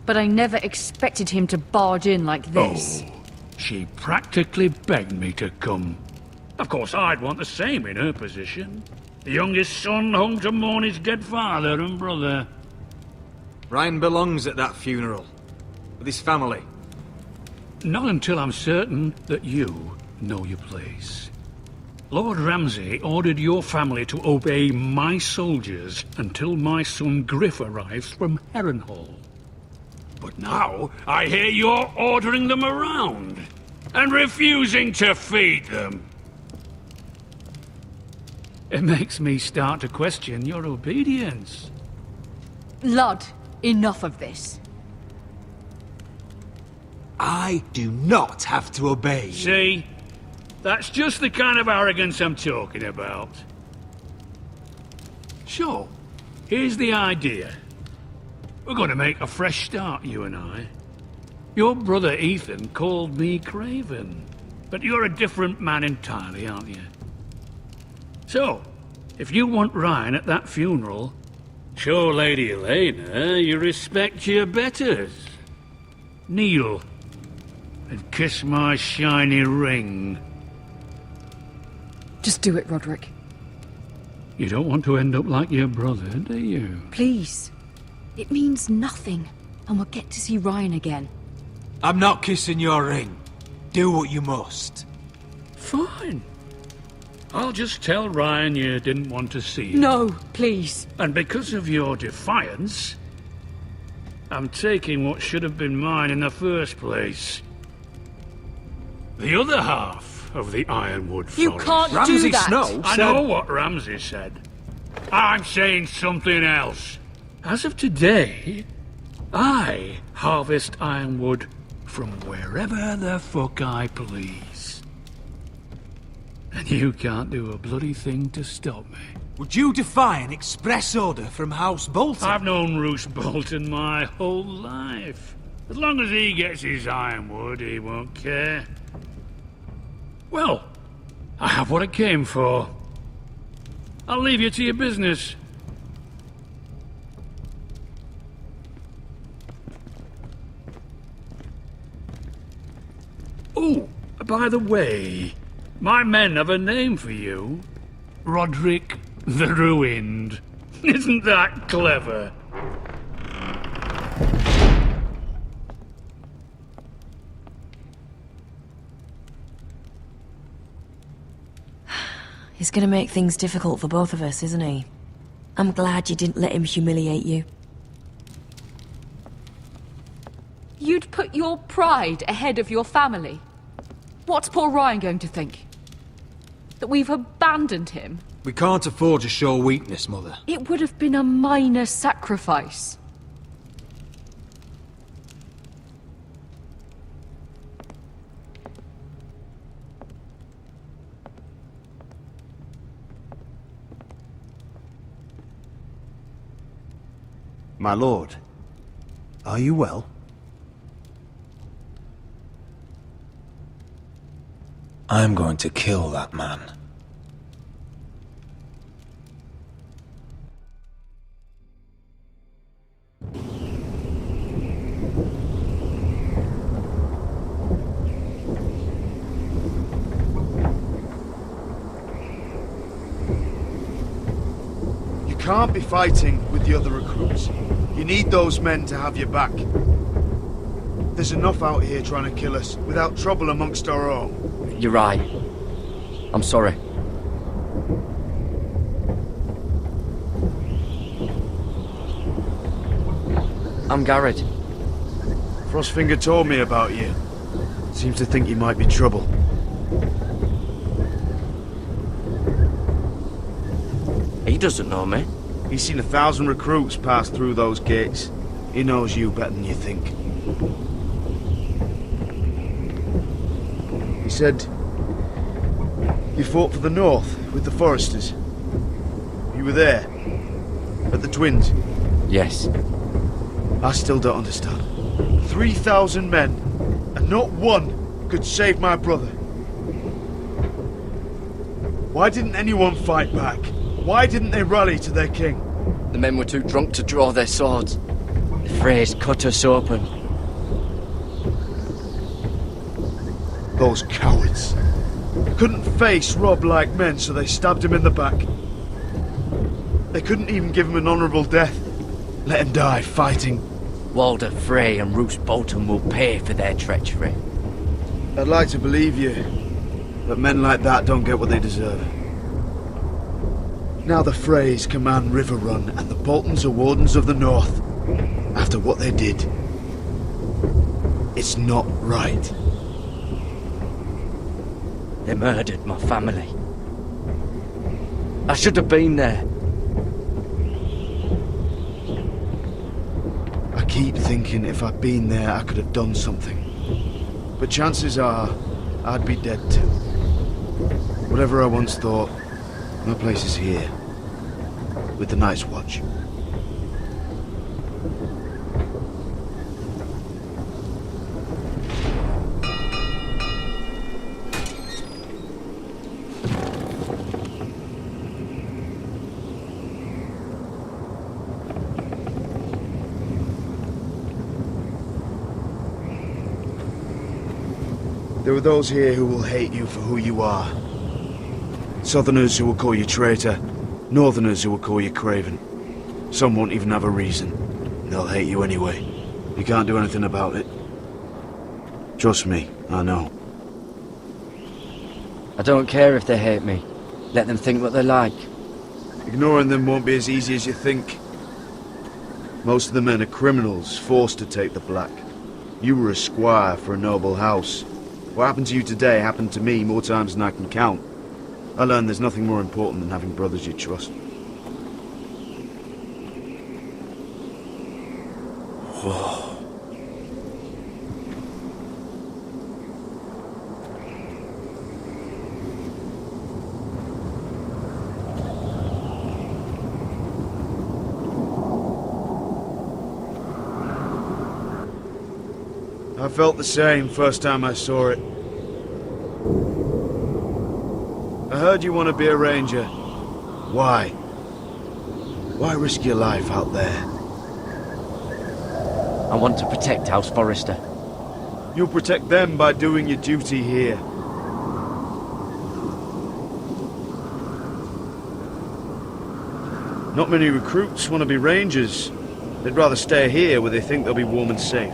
But I never expected him to barge in like this. Oh, she practically begged me to come. Of course, I'd want the same in her position. The youngest son home to mourn his dead father and brother. Brian belongs at that funeral. With his family. Not until I'm certain that you know your place. Lord Ramsay ordered your family to obey my soldiers until my son Griff arrives from Harrenhal. But now, I hear you're ordering them around, and refusing to feed them. It makes me start to question your obedience. Lud, enough of this. I do not have to obey. See? That's just the kind of arrogance I'm talking about. So, here's the idea. We're going to make a fresh start, you and I. Your brother Ethan called me Craven. But you're a different man entirely, aren't you? So, if you want Ryan at that funeral, show Lady Elena you respect your betters. Kneel and kiss my shiny ring. Just do it, Roderick. You don't want to end up like your brother, do you? Please. It means nothing, and we'll get to see Ryan again. I'm not kissing your ring. Do what you must. Fine. I'll just tell Ryan you didn't want to see him. No, please. And because of your defiance, I'm taking what should have been mine in the first place. The other half of the Ironwood Forest. You can't Ramsay do that! Snow I said... know what Ramsay said. I'm saying something else. As of today, I harvest ironwood from wherever the fuck I please. And you can't do a bloody thing to stop me. Would you defy an express order from House Bolton? I've known Roose Bolton my whole life. As long as he gets his ironwood, he won't care. Well, I have what I came for. I'll leave you to your business. Oh, by the way, my men have a name for you. Roderick the Ruined. Isn't that clever? He's gonna make things difficult for both of us, isn't he? I'm glad you didn't let him humiliate you. You'd put your pride ahead of your family. What's poor Ryan going to think? That we've abandoned him? We can't afford to show weakness, Mother. It would have been a minor sacrifice. My lord, are you well? I'm going to kill that man. You can't be fighting with the other recruits. You need those men to have your back. There's enough out here trying to kill us without trouble amongst our own. You're right. I'm sorry. I'm Garrett. Frostfinger told me about you. Seems to think you might be trouble. He doesn't know me. He's seen 1,000 recruits pass through those gates. He knows you better than you think. He said you fought for the North with the Foresters. You were there, at the Twins. Yes. I still don't understand. 3,000 men, and not one could save my brother. Why didn't anyone fight back? Why didn't they rally to their king? The men were too drunk to draw their swords. The Freys cut us open. Those cowards. Couldn't face Robb like men, so they stabbed him in the back. They couldn't even give him an honourable death. Let him die fighting. Walder Frey and Roose Bolton will pay for their treachery. I'd like to believe you, but men like that don't get what they deserve. Now the Freys command Riverrun, and the Boltons are Wardens of the North. After what they did. It's not right. They murdered my family. I should have been there. I keep thinking if I'd been there, I could have done something. But chances are, I'd be dead too. Whatever I once thought, my place is here. With the Night's Watch. There are those here who will hate you for who you are. Southerners who will call you traitor. Northerners who will call you craven. Some won't even have a reason. They'll hate you anyway. You can't do anything about it. Trust me, I know. I don't care if they hate me. Let them think what they like. Ignoring them won't be as easy as you think. Most of the men are criminals, forced to take the black. You were a squire for a noble house. What happened to you today happened to me more times than I can count. I learned there's nothing more important than having brothers you trust. I felt the same first time I saw it. I heard you want to be a ranger. Why? Why risk your life out there? I want to protect House Forrester. You'll protect them by doing your duty here. Not many recruits want to be rangers. They'd rather stay here where they think they'll be warm and safe.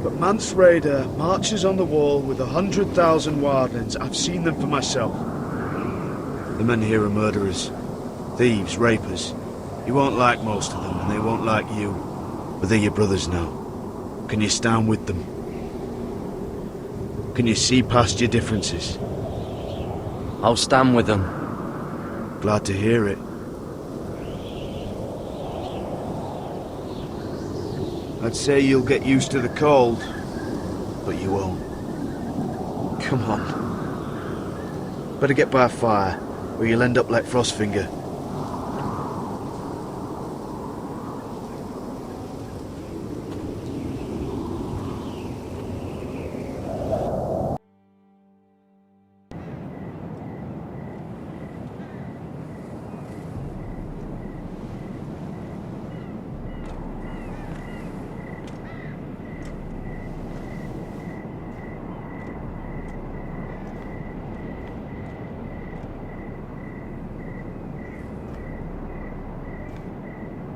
But Mance Rayder marches on the wall with 100,000 wildlings. I've seen them for myself. The men here are murderers, thieves, rapers. You won't like most of them, and they won't like you. But they're your brothers now. Can you stand with them? Can you see past your differences? I'll stand with them. Glad to hear it. I'd say you'll get used to the cold, but you won't. Come on. Better get by a fire, or you'll end up like Frostfinger.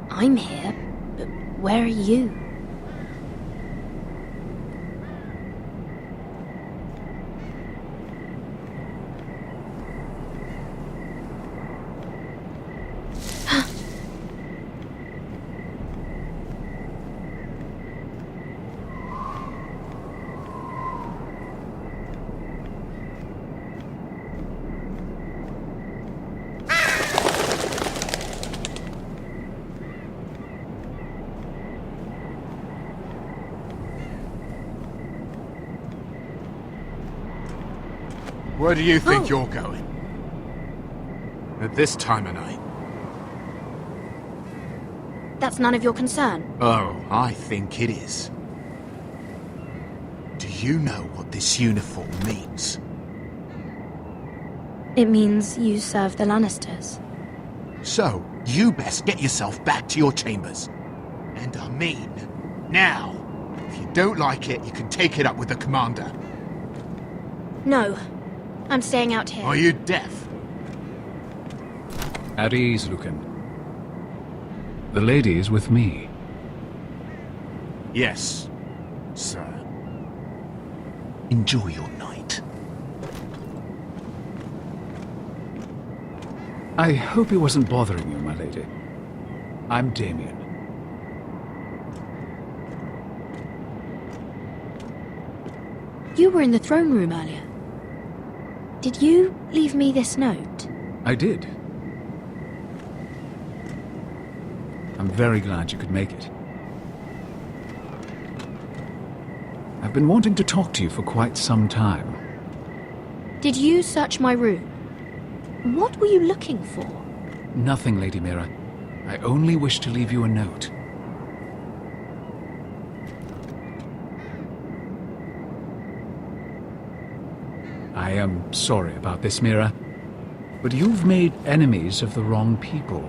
I'm here, but where are you? Where do you think you're going? At this time of night? That's none of your concern. Oh, I think it is. Do you know what this uniform means? It means you serve the Lannisters. So, you best get yourself back to your chambers. And I mean, now. If you don't like it, you can take it up with the commander. No. I'm staying out here. Are you deaf? At ease, Lucan. The lady is with me. Yes, sir. Enjoy your night. I hope he wasn't bothering you, my lady. I'm Damien. You were in the throne room earlier. Did you leave me this note? I did. I'm very glad you could make it. I've been wanting to talk to you for quite some time. Did you search my room? What were you looking for? Nothing, Lady Mira. I only wish to leave you a note. I am sorry about this, Mira, but you've made enemies of the wrong people.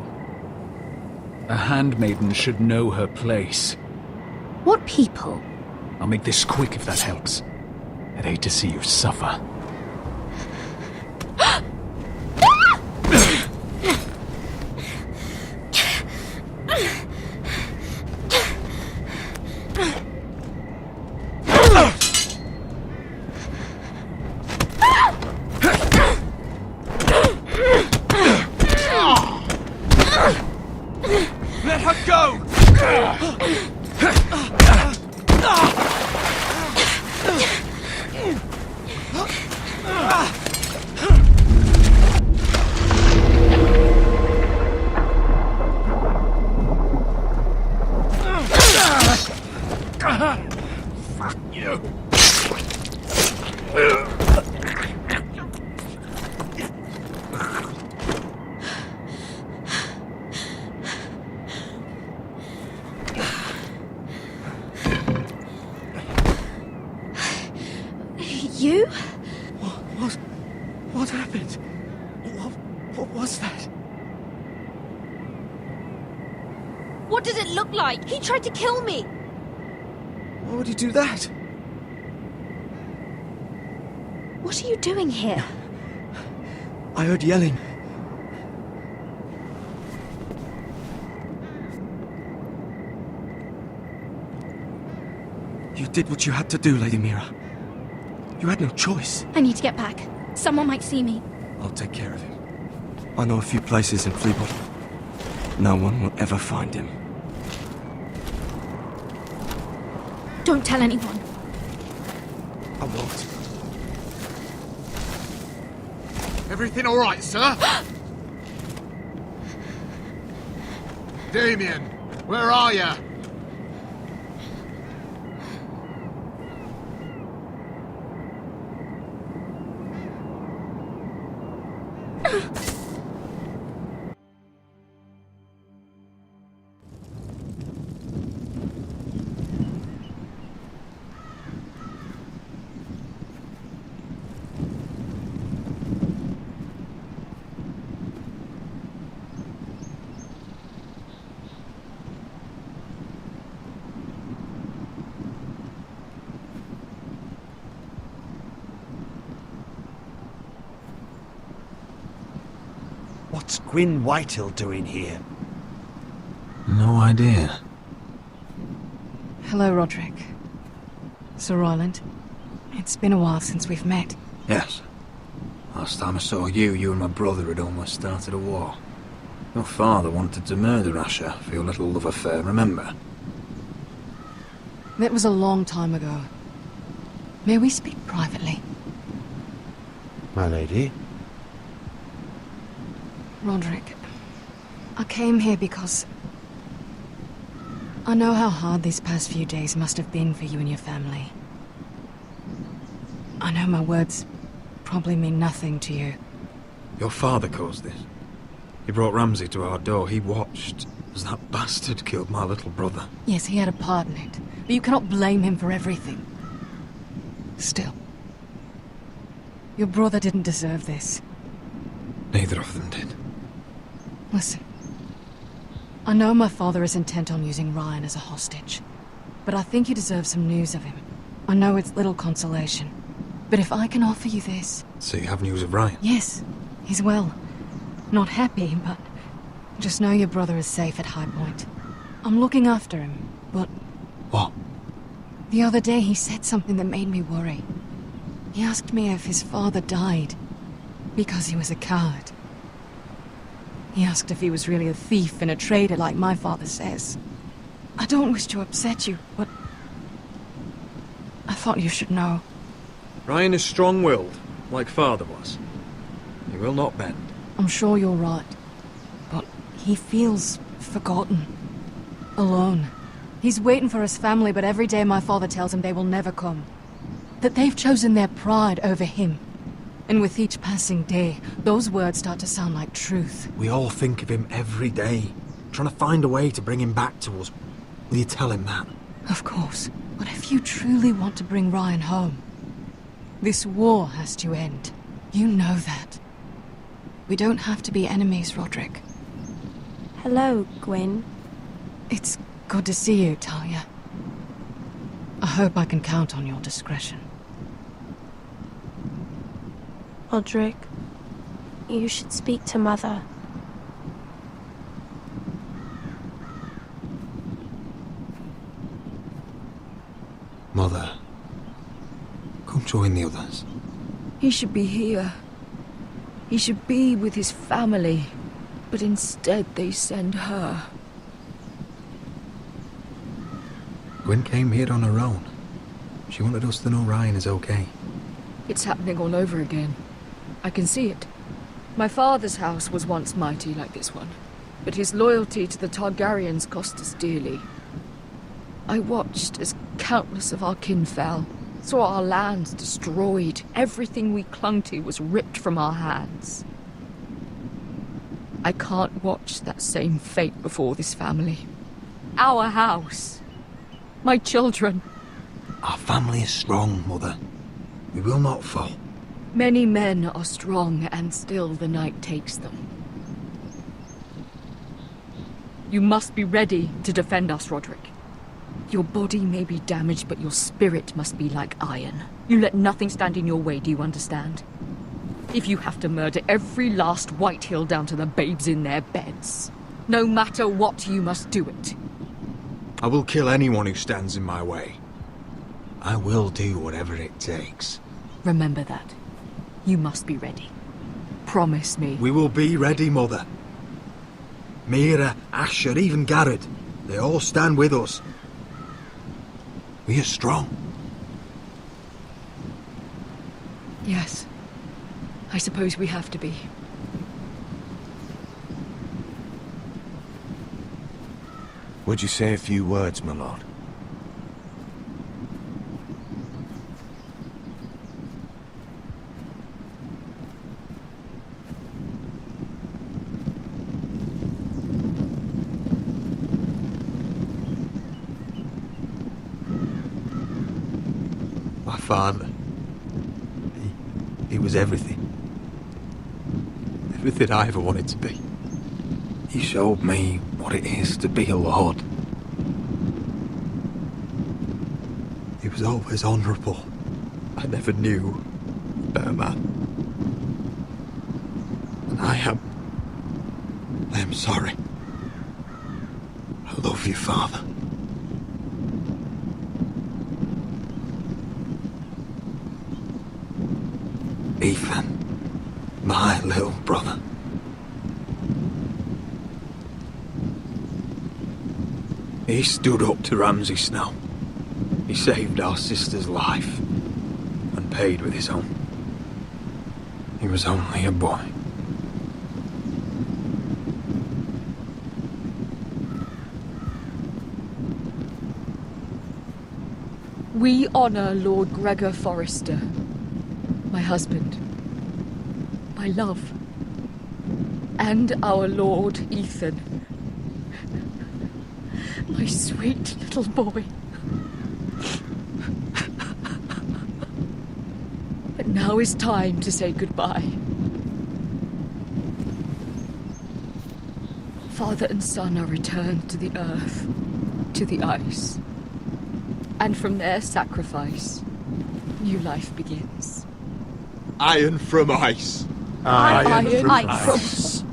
A handmaiden should know her place. What people? I'll make this quick if that helps. I'd hate to see you suffer. Let her go! Fuck you. You? What happened? What was that? What did it look like? He tried to kill me! Why would he do that? What are you doing here? I heard yelling. You did what you had to do, Lady Mira. You had no choice. I need to get back. Someone might see me. I'll take care of him. I know a few places in Fleetwood. No one will ever find him. Don't tell anyone. I won't. Everything all right, sir? Damien, where are you? What's Gwyn Whitehill doing here? No idea. Hello, Roderick. Sir Royland. It's been a while since we've met. Yes. Last time I saw you, you and my brother had almost started a war. Your father wanted to murder Asher for your little love affair, remember? That was a long time ago. May we speak privately? My lady? Roderick, I came here because I know how hard these past few days must have been for you and your family. I know my words probably mean nothing to you. Your father caused this. He brought Ramsay to our door. He watched as that bastard killed my little brother. Yes, he had a part in it, but you cannot blame him for everything. Still, your brother didn't deserve this. Neither of them did. Listen, I know my father is intent on using Ryan as a hostage, but I think you deserve some news of him. I know it's little consolation, but if I can offer you this... So you have news of Ryan? Yes, he's well. Not happy, but just know your brother is safe at High Point. I'm looking after him, but... What? The other day he said something that made me worry. He asked me if his father died because he was a coward. He asked if he was really a thief and a traitor like my father says. I don't wish to upset you, but I thought you should know. Ryan is strong-willed, like father was. He will not bend. I'm sure you're right, but he feels forgotten. Alone. He's waiting for his family, but every day my father tells him they will never come. That they've chosen their pride over him. And with each passing day, those words start to sound like truth. We all think of him every day, trying to find a way to bring him back to us. Will you tell him that? Of course. But if you truly want to bring Ryan home, this war has to end. You know that. We don't have to be enemies, Roderick. Hello, Gwyn. It's good to see you, Talia. I hope I can count on your discretion. Roderick, you should speak to Mother. Mother, come join the others. He should be here. He should be with his family. But instead they send her. Gwen came here on her own. She wanted us to know Ryan is okay. It's happening all over again. I can see it. My father's house was once mighty like this one, but his loyalty to the Targaryens cost us dearly. I watched as countless of our kin fell, saw our lands destroyed, everything we clung to was ripped from our hands. I can't watch that same fate before this family. Our house. My children. Our family is strong, Mother. We will not fall. Many men are strong, and still the night takes them. You must be ready to defend us, Roderick. Your body may be damaged, but your spirit must be like iron. You let nothing stand in your way, do you understand? If you have to murder every last Whitehill down to the babes in their beds, no matter what, you must do it. I will kill anyone who stands in my way. I will do whatever it takes. Remember that. You must be ready. Promise me. We will be ready, Mother. Mira, Asher, even Garrett. They all stand with us. We are strong. Yes. I suppose we have to be. Would you say a few words, my lord? My father. He was everything. Everything I ever wanted to be. He showed me what it is to be a lord. He was always honourable. I never knew a better man. And I am sorry. I love you, Father. Ethan, my little brother. He stood up to Ramsay Snow. He saved our sister's life and paid with his own. He was only a boy. We honor Lord Gregor Forrester, my husband, my love, and our Lord Ethan, my sweet little boy. But now is time to say goodbye. Father and son are returned to the earth, to the ice. And from their sacrifice, new life begins. Iron from ice. Iron from ice.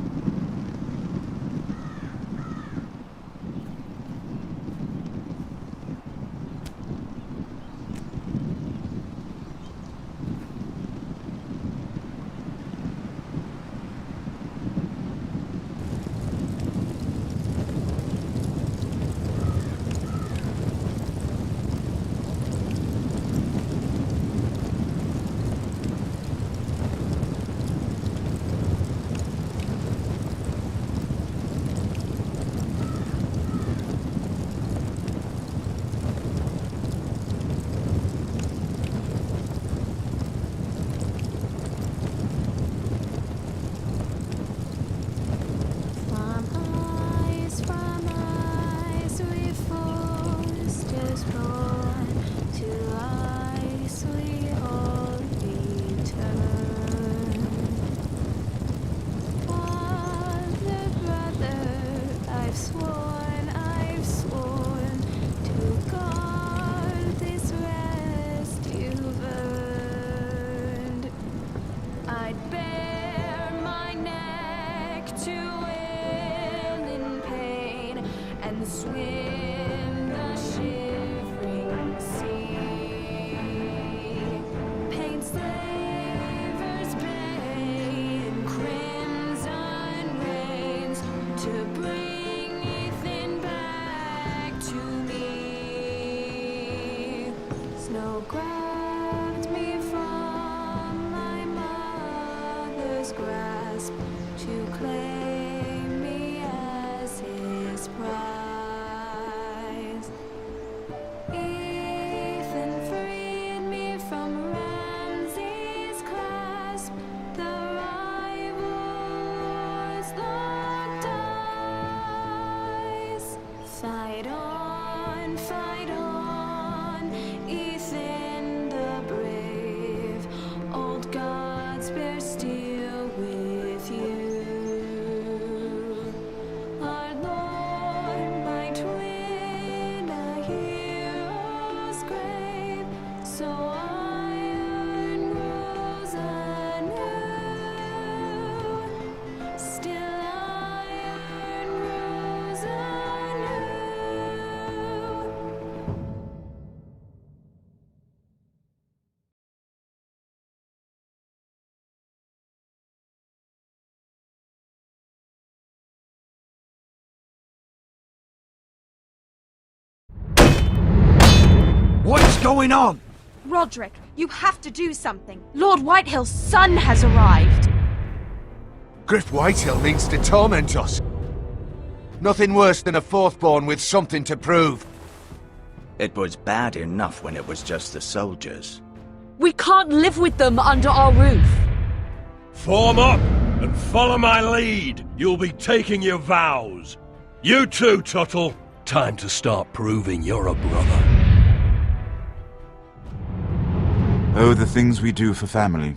Hell grabbed me from my mother's grasp to claim me as his prize. Ethan freed me from Ramsay's clasp. The rivals locked eyes. Fight on, Ethan the brave. Old gods bear steel with you. Our Lord might win a hero's grave, so iron rules anew. Still iron rules anew. What's going on? Roderick, you have to do something. Lord Whitehill's son has arrived. Griff Whitehill means to torment us. Nothing worse than a fourthborn with something to prove. It was bad enough when it was just the soldiers. We can't live with them under our roof. Form up and follow my lead. You'll be taking your vows. You too, Tuttle. Time to start proving you're a brother. Oh, the things we do for family.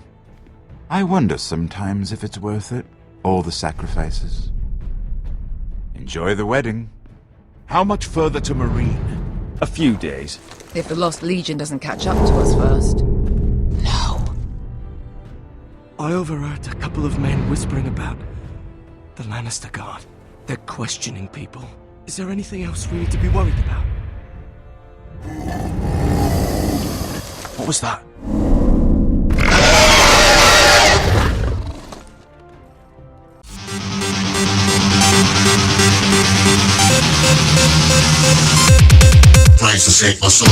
I wonder sometimes if it's worth it. All the sacrifices. Enjoy the wedding. How much further to Marine? A few days. If the Lost Legion doesn't catch up to us first. I overheard a couple of men whispering about the Lannister Guard. They're questioning people. Is there anything else we need to be worried about? What was that? Tries to save my soul.